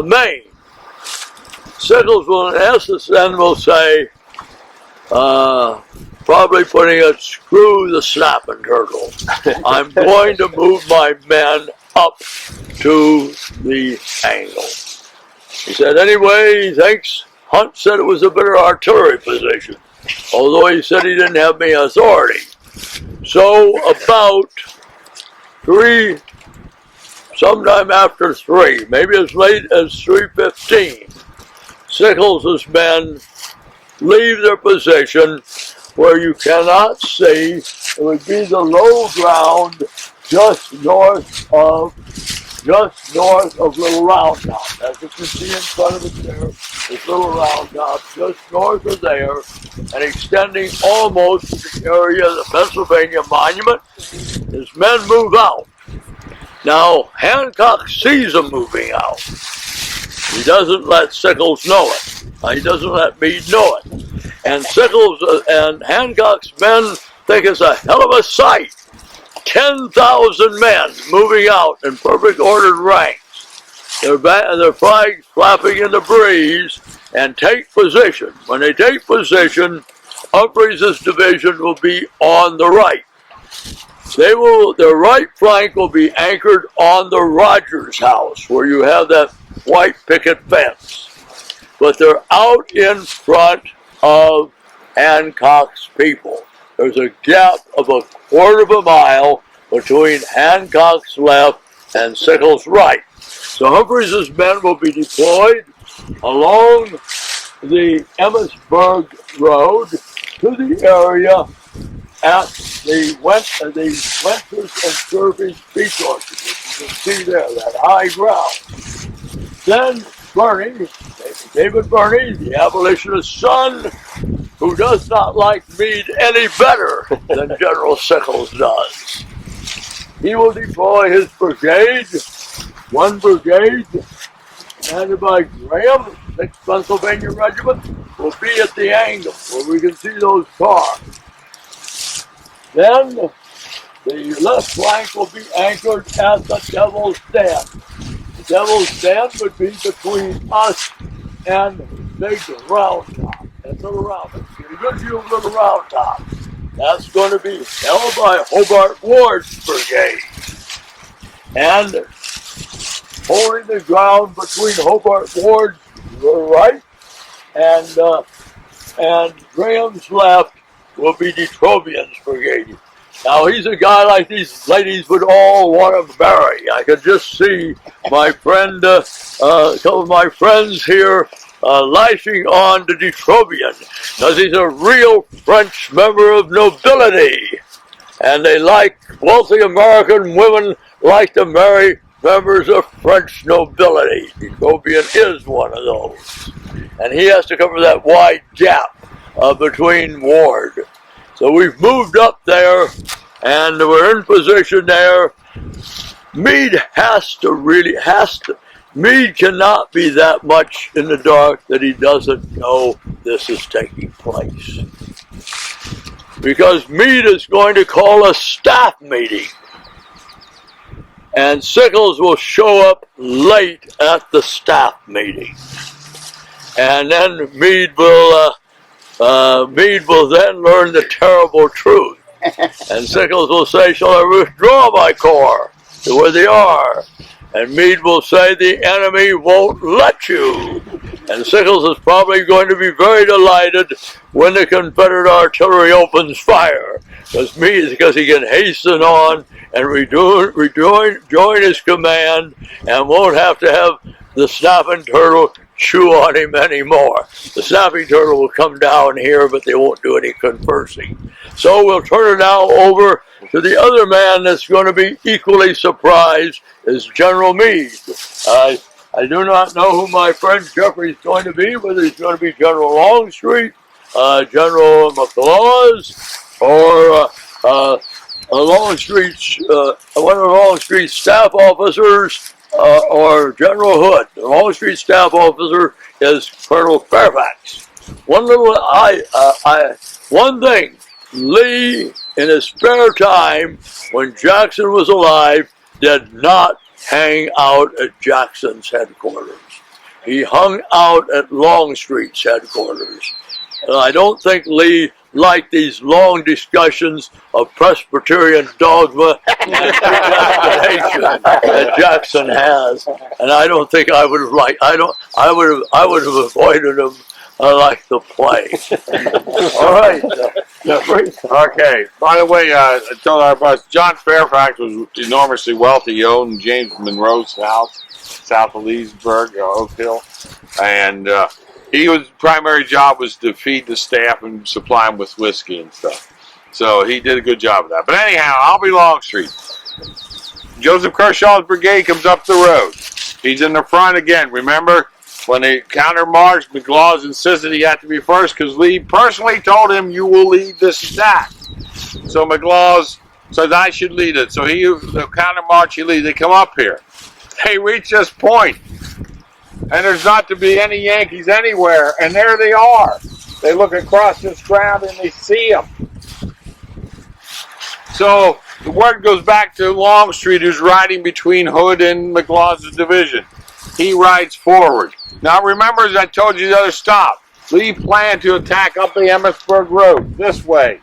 A: Maine, Sickles will, in essence, then will say, probably putting a screw the snapping turtle. I'm going to move my men up to the angle. He said, anyway, he thinks Hunt said it was a better artillery position, although he said he didn't have any authority. So about 3, sometime after 3, maybe as late as 3:15, Sickles' men leave their position where you cannot see. It would be the low ground just north of Little Round Top. As you can see in front of it there, is Little Round Top, just north of there, and extending almost to the area of the Pennsylvania Monument. His men move out. Now, Hancock sees them moving out. He doesn't let Sickles know it. He doesn't let Meade know it. And Sickles and Hancock's men think it's a hell of a sight. 10,000 men moving out in perfect ordered ranks. Their flags flapping in the breeze, and take position. When they take position, Humphreys' division will be on the right. Their right flank will be anchored on the Rogers House, where you have that white picket fence. But they're out in front of Hancock's people. There's a gap of a quarter of a mile between Hancock's left and Sickles' right. So Humphreys' men will be deployed along the Emmitsburg Road to the area at the Winters and Kirby's Beach Orchard, which you can see there, that high ground. Then Birney, David Birney, the abolitionist son, who does not like Meade any better than General Sickles does. He will deploy his brigade, one brigade, commanded by Graham, 6th Pennsylvania Regiment, will be at the angle where we can see those cars. Then the left flank will be anchored at the Devil's Den. The Devil's Den would be between us and Big Round Top. That's Little Round Top. Get a good view of Little Round Top. That's going to be held by Hobart Ward's brigade. And holding the ground between Hobart Ward's right and Graham's left will be Detrobian's brigade. Now, he's a guy like these ladies would all want to marry. I could just see my friend, a couple of my friends here lashing on to Detrobian, because he's a real French member of nobility. And they like, wealthy American women like to marry members of French nobility. Detrobian is one of those. And he has to cover that wide gap between Ward. So we've moved up there, and we're in position there. Meade Meade cannot be that much in the dark that he doesn't know this is taking place. Because Meade is going to call a staff meeting. And Sickles will show up late at the staff meeting. And then Meade will then learn the terrible truth. And Sickles will say, shall I withdraw my corps to where they are? And Meade will say, the enemy won't let you. And Sickles is probably going to be very delighted when the Confederate artillery opens fire. Because he can hasten on and rejoin his command and won't have to have the snapping turtle chew on him anymore. The snapping turtle will come down here, but they won't do any conversing. So we'll turn it now over to the other man that's going to be equally surprised, is General Meade. I do not know who my friend Jeffrey is going to be, whether he's going to be General Longstreet, General McLaws, or one of Longstreet's staff officers, or General Hood. The Longstreet staff officer is Colonel Fairfax. One thing, Lee, in his spare time, when Jackson was alive, did not hang out at Jackson's headquarters. He hung out at Longstreet's headquarters. And I don't think Lee liked these long discussions of Presbyterian dogma and predestination that Jackson has. And I don't think I would have liked. I would have avoided him I like to play. All right, Jeffrey.
B: Okay. By the way, I told our boss, John Fairfax was enormously wealthy. He owned James Monroe's house, south of Leesburg, Oak Hill. And his primary job was to feed the staff and supply them with whiskey and stuff. So he did a good job of that. But anyhow, I'll be Longstreet. Joseph Kershaw's brigade comes up the road. He's in the front again. Remember, when they counter-marched, McLaws insisted he had to be first because Lee personally told him, you will lead this attack. So McLaws says, I should lead it. So the counter-march, he leads. They come up here. They reach this point, and there's not to be any Yankees anywhere, and there they are. They look across this ground, and they see them. So the word goes back to Longstreet, who's riding between Hood and McLaws' division. He rides forward. Now remember, as I told you the other stop, Lee planned to attack up the Emmitsburg Road, this way.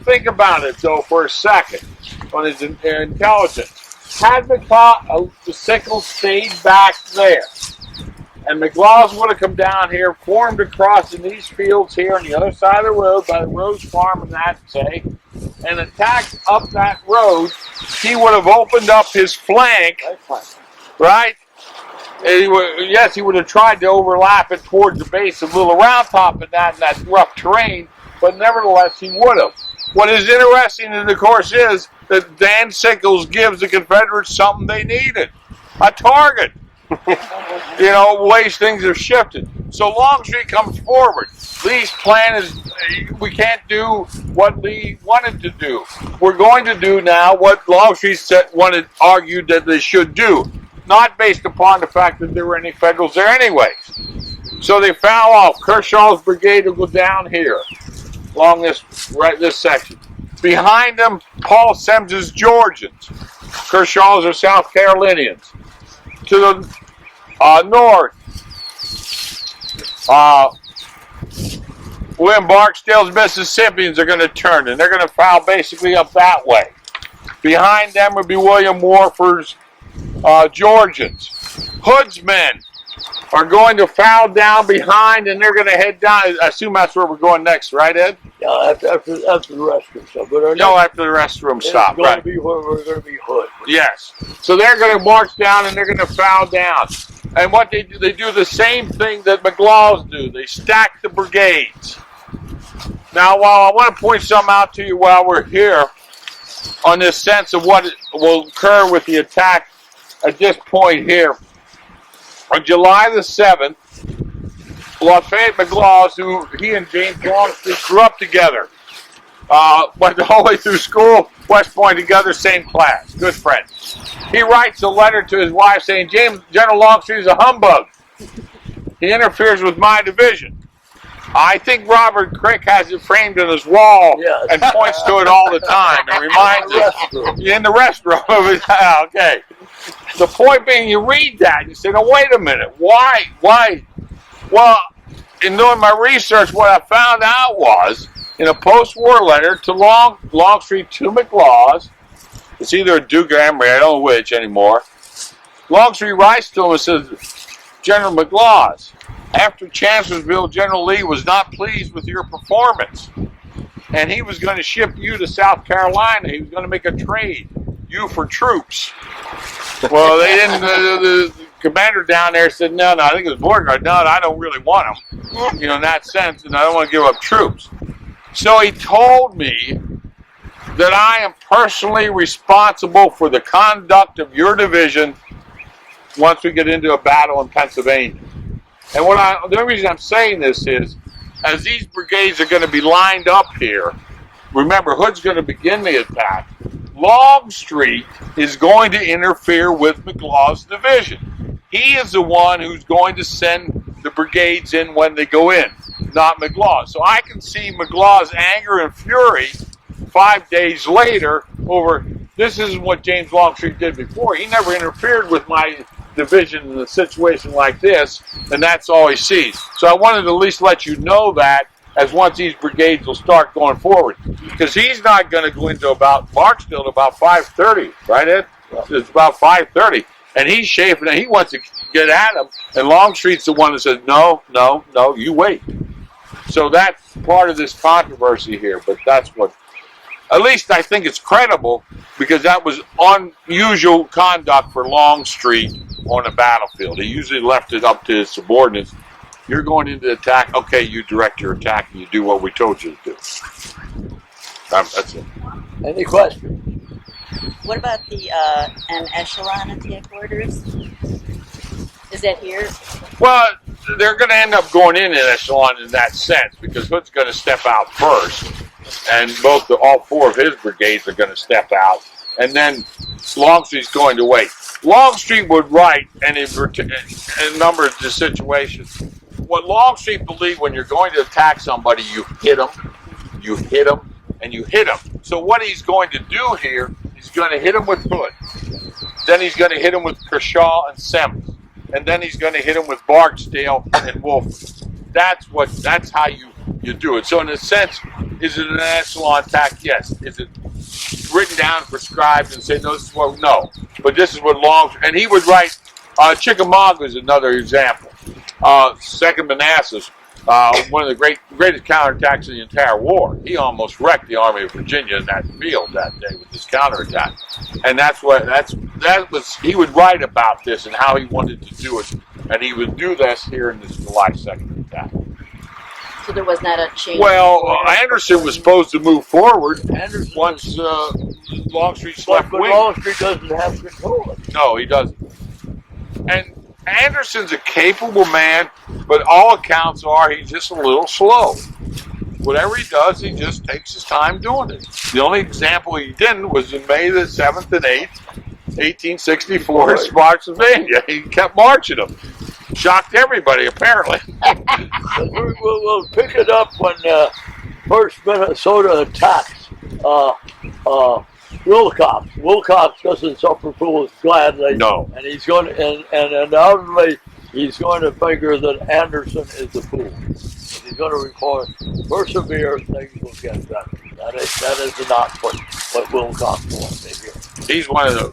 B: Think about it, though, for a second, on his intelligence. Had the Sickles stayed back there, and McLaws would have come down here, formed across in these fields here on the other side of the road, by the Rose Farm and that, say, and attacked up that road, he would have opened up his flank, right? And he would have tried to overlap it towards the base of Little Round Top and that rough terrain, but nevertheless he would have. What is interesting, of course, is that Dan Sickles gives the Confederates something they needed, a target. Ways things have shifted. So Longstreet comes forward. Lee's plan is, we can't do what Lee wanted to do. We're going to do now what Longstreet argued that they should do, not based upon the fact that there were any Federals there anyways. So they foul off. Kershaw's brigade will go down here, along this section. Behind them, Paul Semmes's Georgians. Kershaw's are South Carolinians. To the north, William Barksdale's Mississippians are going to turn, and they're going to foul basically up that way. Behind them would be William Warford's Georgians. Hood's men are going to foul down behind, and they're going to head down. I assume that's where we're going next, right, Ed?
A: Yeah, after the restroom stop.
B: No, after the restroom stop, right?
A: It's going to be where we're going to be Hood.
B: Yes. So they're going to march down, and they're going to foul down. And what they do the same thing that McLaws do. They stack the brigades. Now, while I want to point something out to you while we're here on this sense of what will occur with the attack at this point here, on July the 7th, Lafayette McLaws, who he and James Longstreet grew up together, went the whole way through school, West Point together, same class, good friends. He writes a letter to his wife saying, General Longstreet is a humbug. He interferes with my division. I think Robert Crick has it framed on his wall and points to it all the time and reminds us in the restroom of it. Okay. The point being, you read that, you say, no, wait a minute, why? Well, in doing my research, what I found out was, in a post-war letter to Longstreet to McLaws, it's either a Duke or Emory, I don't know which anymore, Longstreet writes to him and says, General McLaws, after Chancellorsville, General Lee was not pleased with your performance, and he was going to ship you to South Carolina. He was going to make a trade, you for troops. Well, they didn't. The commander down there said, no, I think it was Beauregard. No, I don't really want them, in that sense, and I don't want to give up troops. So he told me that I am personally responsible for the conduct of your division once we get into a battle in Pennsylvania. And the only reason I'm saying this is, as these brigades are going to be lined up here, remember, Hood's going to begin the attack. Longstreet is going to interfere with McLaws' division. He is the one who's going to send the brigades in when they go in, not McLaws. So I can see McLaws' anger and fury 5 days later over, this isn't what James Longstreet did before. He never interfered with my division in a situation like this, and that's all he sees. So I wanted to at least let you know that as once these brigades will start going forward. Because he's not going to go into Barksdale at about 5:30, right, Ed? It's about 5:30. And he's chafing. He wants to get at him, and Longstreet's the one that says, no, no, no, you wait. So that's part of this controversy here, but that's what, at least I think it's credible, because that was unusual conduct for Longstreet on a battlefield. He usually left it up to his subordinates. You're going into attack, okay, you direct your attack and you do what we told you to do. That's it.
A: Any questions?
H: What about the an echelon attack orders? Is that here?
B: Well, they're going to end up going in an echelon in that sense, because Hood's going to step out first, and all four of his brigades are going to step out, and then Longstreet's going to wait. Longstreet would write, and in a number of the situations, what Longstreet believed, when you're going to attack somebody, you hit them, and you hit them. So what he's going to do here, he's going to hit him with Hood. Then he's going to hit him with Kershaw and Semmes. And then he's going to hit him with Barksdale and Wolfe. That's how you do it. So in a sense, is it an echelon attack? Yes. Is it written down, prescribed, and say, no, this is what, no. But this is what Longstreet, and he would write, Chickamauga is another example. Second Manassas, one of the greatest counterattacks in the entire war. He almost wrecked the Army of Virginia in that field that day with his counterattack. And he would write about this and how he wanted to do it. And he would do this here in this July 2nd attack.
H: So there was not a change.
B: Well, Anderson was supposed to move forward once Longstreet's left
A: But
B: wing.
A: Longstreet doesn't have control of it.
B: No, he doesn't. And Anderson's a capable man, but all accounts are he's just a little slow. Whatever he does, he just takes his time doing it. The only example he didn't was in May the 7th and 8th, 1864 in Spotsylvania. He kept marching them. Shocked everybody, apparently.
A: We'll pick it up when first Minnesota attacks Wilcox. Wilcox doesn't suffer fools gladly.
B: No.
A: And he's going to, and undoubtedly he's going to figure that Anderson is a fool. He's going to report, persevere, things will get better. That is not what Wilcox wants to hear.
B: He's one of the,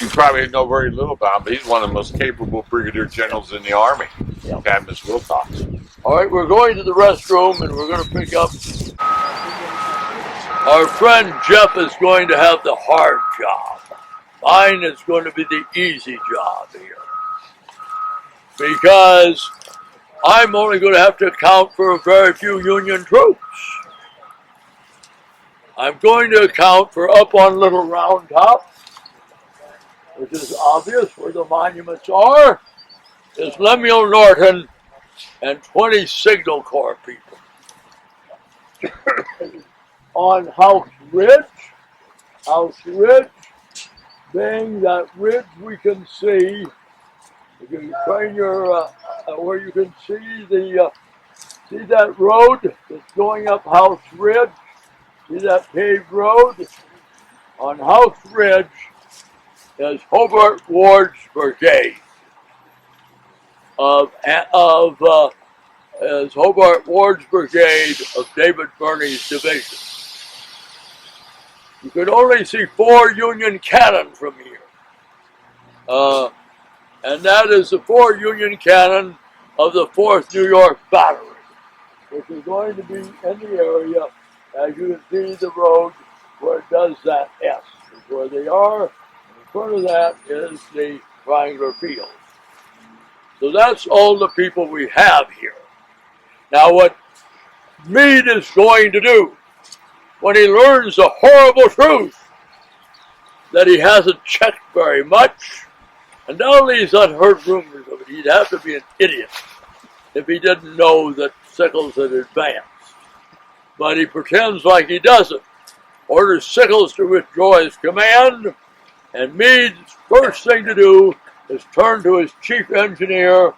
B: you probably know very little about him, but he's one of the most capable brigadier generals in the Army.
A: Yeah.
B: Cadmus Wilcox.
A: All right, we're going to the restroom, and we're going to pick up. Our friend Jeff is going to have the hard job. Mine is going to be the easy job here. Because I'm only going to have to account for a very few Union troops. I'm going to account for up on Little Round Top, which is obvious where the monuments are, is Lemuel Norton and 20 Signal Corps people. On House Ridge, being that ridge we can see, you can train your, where you can see see that road that's going up House Ridge, see that paved road? On House Ridge is Hobart Ward's brigade is Hobart Ward's brigade of David Birney's division. You could only see 4 Union cannon from here. And that is the 4 Union cannon of the 4th New York Battery, which is going to be in the area, as you can see the road where it does that S, is where they are. In front of that is the triangular field. So that's all the people we have here. Now what Meade is going to do, when he learns the horrible truth that he hasn't checked very much, and not only he's not heard rumors of it, he'd have to be an idiot if he didn't know that Sickles had advanced. But he pretends like he doesn't. Orders Sickles to withdraw his command, and Meade's first thing to do is turn to his chief engineer,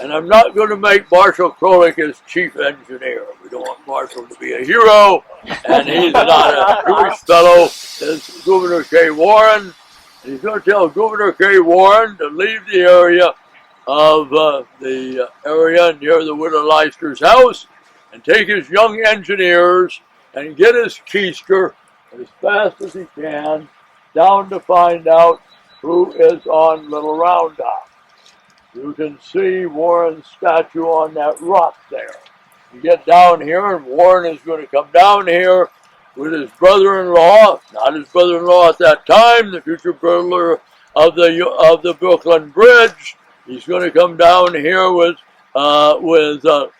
A: and I'm not going to make Marshal Krolik his chief engineer. We don't want Marshall to be a hero, and he's not a Jewish fellow. It's Governor K. Warren. And he's going to tell Governor K. Warren to leave the area of the area near the widow Leicester's house and take his young engineers and get his keister as fast as he can down to find out who is on Little Round Top. You can see Warren's statue on that rock there. You get down here, and Warren is going to come down here with his brother-in-law, not his brother-in-law at that time, the future builder of the Brooklyn Bridge. He's going to come down here with Randall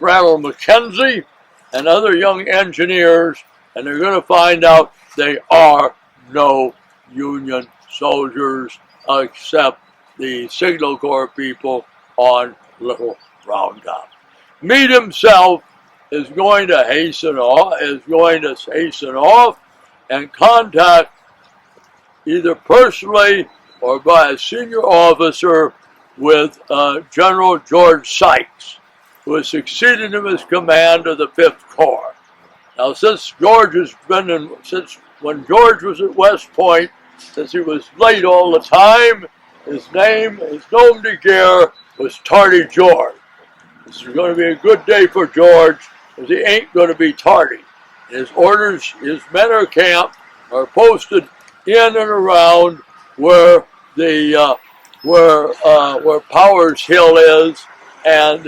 A: McKenzie and other young engineers, and they're going to find out they are no Union soldiers except the Signal Corps people on Little Round Top. Meade himself is going to hasten off and contact either personally or by a senior officer with General George Sykes, who has succeeded him as command of the 5th Corps. Now, since when George was at West Point, since he was late all the time, his nom de guerre was Tardy George. This is going to be a good day for George, because he ain't going to be tardy. His men are camped, are posted in and around where Powers Hill is, and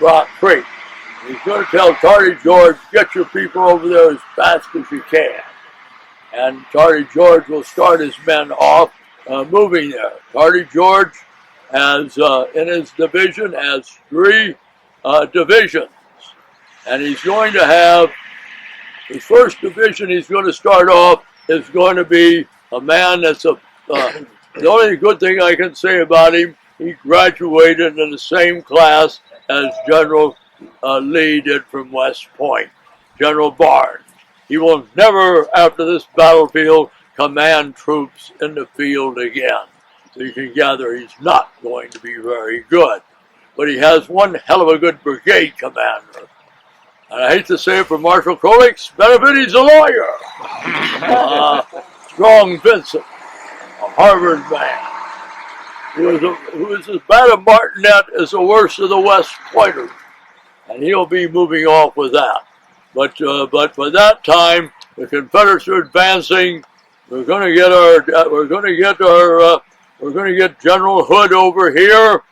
A: Rock Creek. He's going to tell Tardy George, get your people over there as fast as you can. And Tardy George will start his men off moving there. Tardy George has, in his division, has 3 divisions. And he's going to have, his first division he's going to start off is going to be a man that's the only good thing I can say about him, he graduated in the same class as General Lee did from West Point, General Barnes. He will never, after this battlefield, command troops in the field again. So you can gather he's not going to be very good. But he has one hell of a good brigade commander. And I hate to say it for Marshal Krolik's benefit, he's a lawyer. Strong Vincent, a Harvard man, who is as bad a martinet as the worst of the West Pointers. And he'll be moving off with that. But by that time, the Confederates are advancing. We're going to get General Hood over here,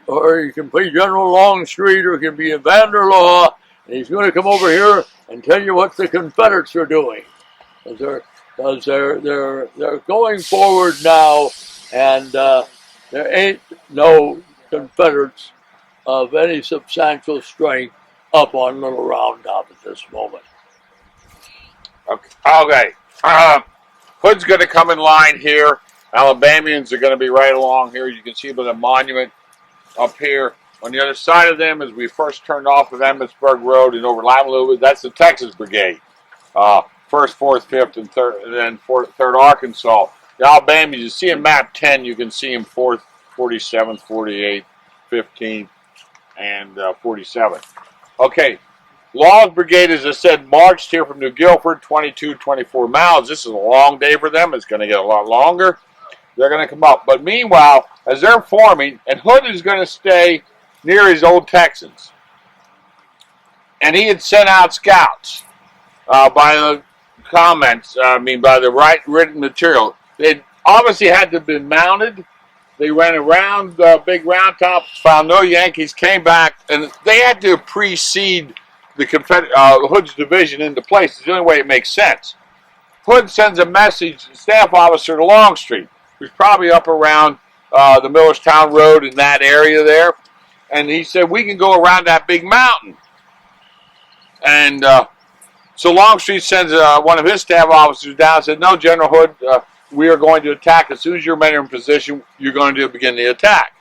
A: or you can be General Longstreet, or it can be a Vanderlaw, and he's going to come over here and tell you what the Confederates are doing, because they're going forward now, and there ain't no Confederates of any substantial strength up on Little Round Top at this moment.
B: Okay. Hood's going to come in line here. Alabamians are going to be right along here. You can see by the monument up here. On the other side of them, as we first turned off of Emmitsburg Road and over Lima, that's the Texas Brigade. 1st, 4th, 5th, and 3rd, and then 3rd Arkansas. The Alabamians, you see in map 10, you can see them 4th, 47th, 48th, 15th, and 47th. Okay, Law's Brigade, as I said, marched here from New Guilford, 24 miles. This is a long day for them. It's going to get a lot longer. They're going to come up. But meanwhile, as they're forming, and Hood is going to stay near his old Texans. And he had sent out scouts by the comments, by the written material. They obviously had to have been mounted. They ran around Big Round Top, found no Yankees, came back, and they had to precede the Hood's division into place. It's the only way it makes sense. Hood sends a message, staff officer to Longstreet, who's probably up around the Millerstown Road in that area there, and he said, we can go around that big mountain. And so Longstreet sends one of his staff officers down and said, no, General Hood, we are going to attack. As soon as your men are in position, you're going to begin the attack.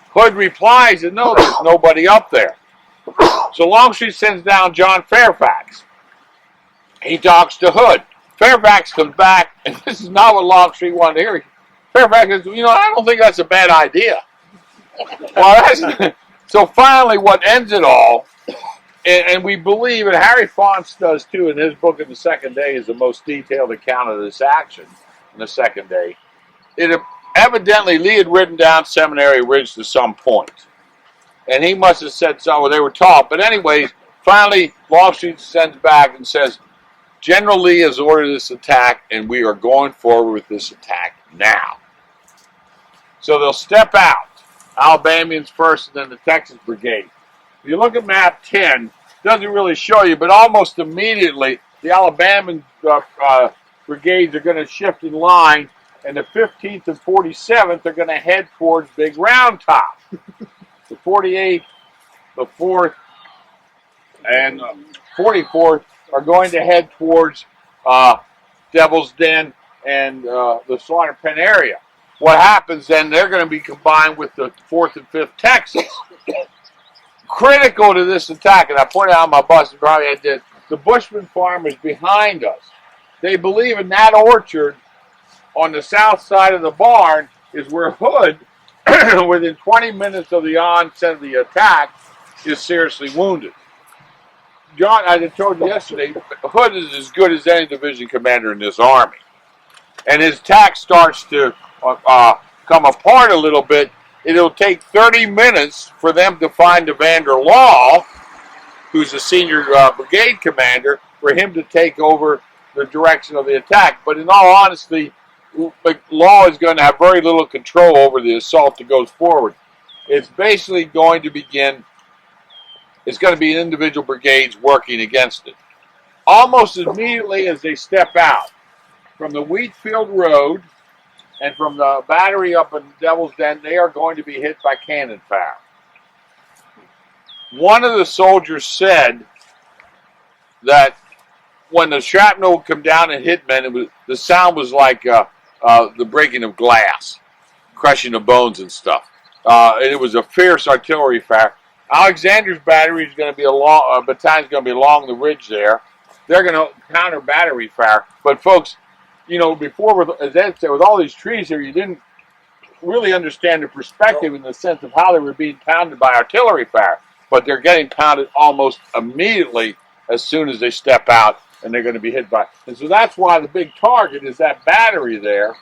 B: Hood replies that no, there's nobody up there. So Longstreet sends down John Fairfax. He talks to Hood. Fairfax comes back, and this is not what Longstreet wanted to hear. Fairfax says, I don't think that's a bad idea. So finally, what ends it all, and we believe, and Harry Fonts does too in his book, In the Second Day, is the most detailed account of this action in the second day. Evidently, Lee had ridden down Seminary Ridge to some point. And he must have said so, they were taught. But anyways, Finally, Longstreet sends back and says, General Lee has ordered this attack, and we are going forward with this attack now. So they'll step out, Alabamians first, and then the Texas Brigade. If you look at map 10, it doesn't really show you, but almost immediately, the Alabama brigades are going to shift in line, and the 15th and 47th are going to head towards Big Round Top. The 48th, the 4th, and 44th are going to head towards Devil's Den and the Slaughter Pen area. What happens then, they're going to be combined with the 4th and 5th Texas. Critical to this attack, and I pointed out on my bus, probably I did, the Bushman farm is behind us. They believe in that orchard on the south side of the barn is where Hood, within 20 minutes of the onset of the attack, is seriously wounded. John, I told you yesterday, Hood is as good as any division commander in this army. And his attack starts to come apart a little bit. It'll take 30 minutes for them to find Evander Law, who's the senior brigade commander, for him to take over the direction of the attack. But in all honesty, Law is going to have very little control over the assault that goes forward. It's basically going to begin, it's going to be individual brigades working against it. Almost immediately as they step out from the Wheatfield Road and from the battery up in Devil's Den, they are going to be hit by cannon fire. One of the soldiers said that when the shrapnel would come down and hit men, the sound was like the breaking of glass, crushing the bones and stuff. And it was a fierce artillery fire. Alexander's battery is going to be battalion's going to be along the ridge there. They're going to counter battery fire. But folks, you know, before, as Ed said, with all these trees here, you didn't really understand the perspective in the sense of how they were being pounded by artillery fire. But they're getting pounded almost immediately as soon as they step out, and they're going to be hit by. And so that's why the big target is that battery there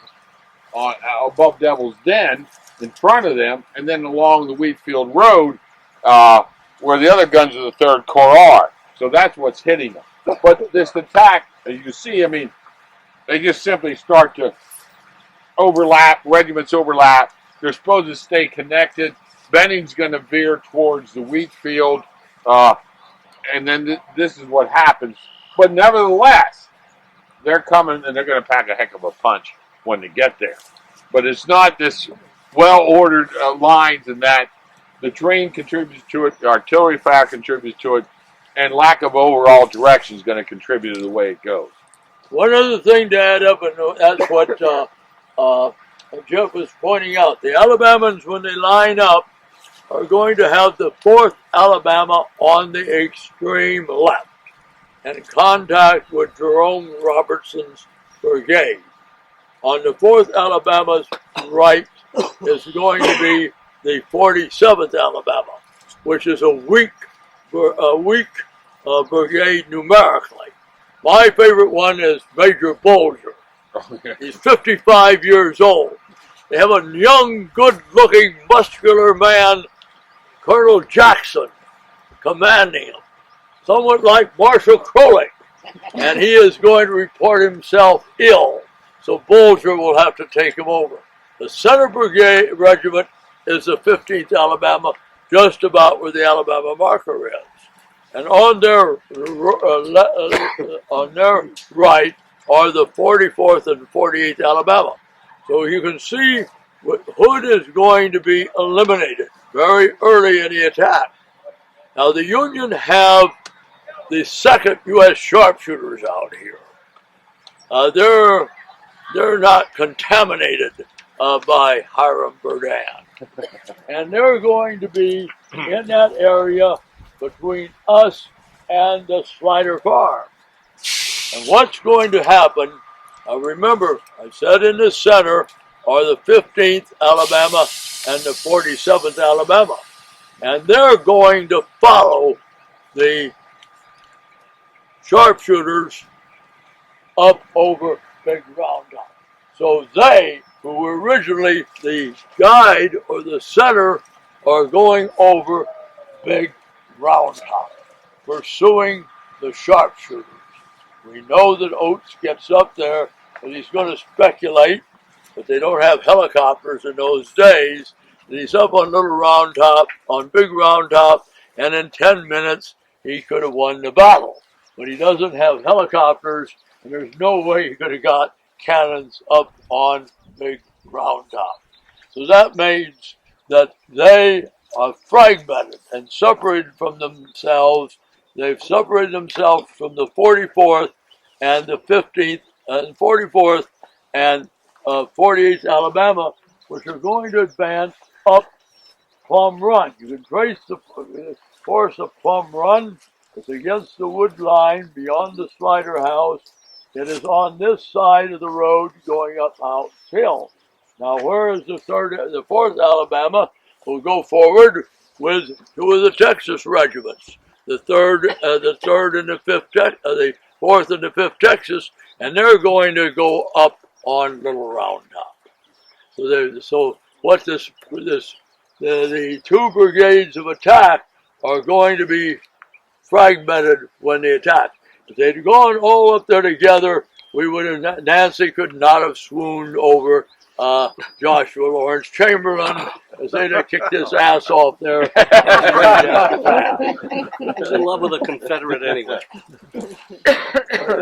B: on above Devil's Den in front of them, and then along the Wheatfield Road where the other guns of the 3rd Corps are. So that's what's hitting them. But this attack, as you see, I mean, they just simply start to overlap, regiments overlap. They're supposed to stay connected. Benning's going to veer towards the Wheatfield, and then this is what happens. But nevertheless, they're coming, and they're going to pack a heck of a punch when they get there. But it's not this well-ordered lines in that the terrain contributes to it, the artillery fire contributes to it, and lack of overall direction is going to contribute to the way it goes.
A: One other thing to add up, and that's what Jeff was pointing out. The Alabamans, when they line up, are going to have the 4th Alabama on the extreme left in contact with Jerome Robertson's brigade. On the 4th Alabama's right is going to be the 47th Alabama, which is a weak brigade numerically. My favorite one is Major Bolger. He's 55 years old. They have a young, good-looking, muscular man, Colonel Jackson, commanding him, somewhat like Marshal Crowley, and he is going to report himself ill, so Bolger will have to take him over. The Center Brigade Regiment is the 15th Alabama, just about where the Alabama marker is. And on their right are the 44th and 48th Alabama. So you can see Hood is going to be eliminated very early in the attack. Now the Union have the 2nd U.S. sharpshooters out here. They're not contaminated by Hiram Berdan. And they're going to be in that area between us and the Slider Farm. And what's going to happen, remember, I said in the center are the 15th Alabama and the 47th Alabama. And they're going to follow the sharpshooters up over Big Round Top. So they, who were originally the guide or the center, are going over Big Round Top. pursuing the sharpshooters. We know that Oates gets up there and he's going to speculate, but they don't have helicopters in those days. And he's up on Little Round Top, on Big Round Top, and in 10 minutes he could have won the battle. But he doesn't have helicopters, and there's no way he could have got cannons up on Big Round Top. So that means that they are fragmented and separated from themselves. They've separated themselves from the 44th and the 15th and 44th and 48th Alabama, which are going to advance up Plum Run. You can trace the course of Plum Run. It's against the wood line beyond the Slider House. It is on this side of the road going up Mount Hill. Now, where is the 4th Alabama will go forward with two of the Texas regiments, the 3rd and the 5th, the 4th and the 5th Texas, and they're going to go up on Little Round Top. So what the two brigades of attack are going to be fragmented when they attack. If they'd gone all up there together, Nancy could not have swooned over Joshua Lawrence Chamberlain as they'd have kicked his ass off there.
G: He's in love with a Confederate anyway.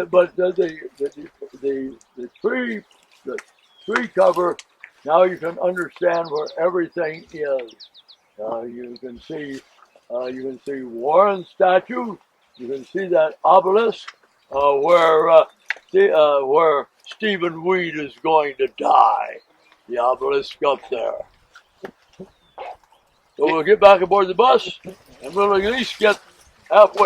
A: But the tree cover, now you can understand where everything is. You can see Warren's statue. You can see that obelisk where Stephen Weed is going to die. The obelisk up there. So we'll get back aboard the bus, and we'll at least get halfway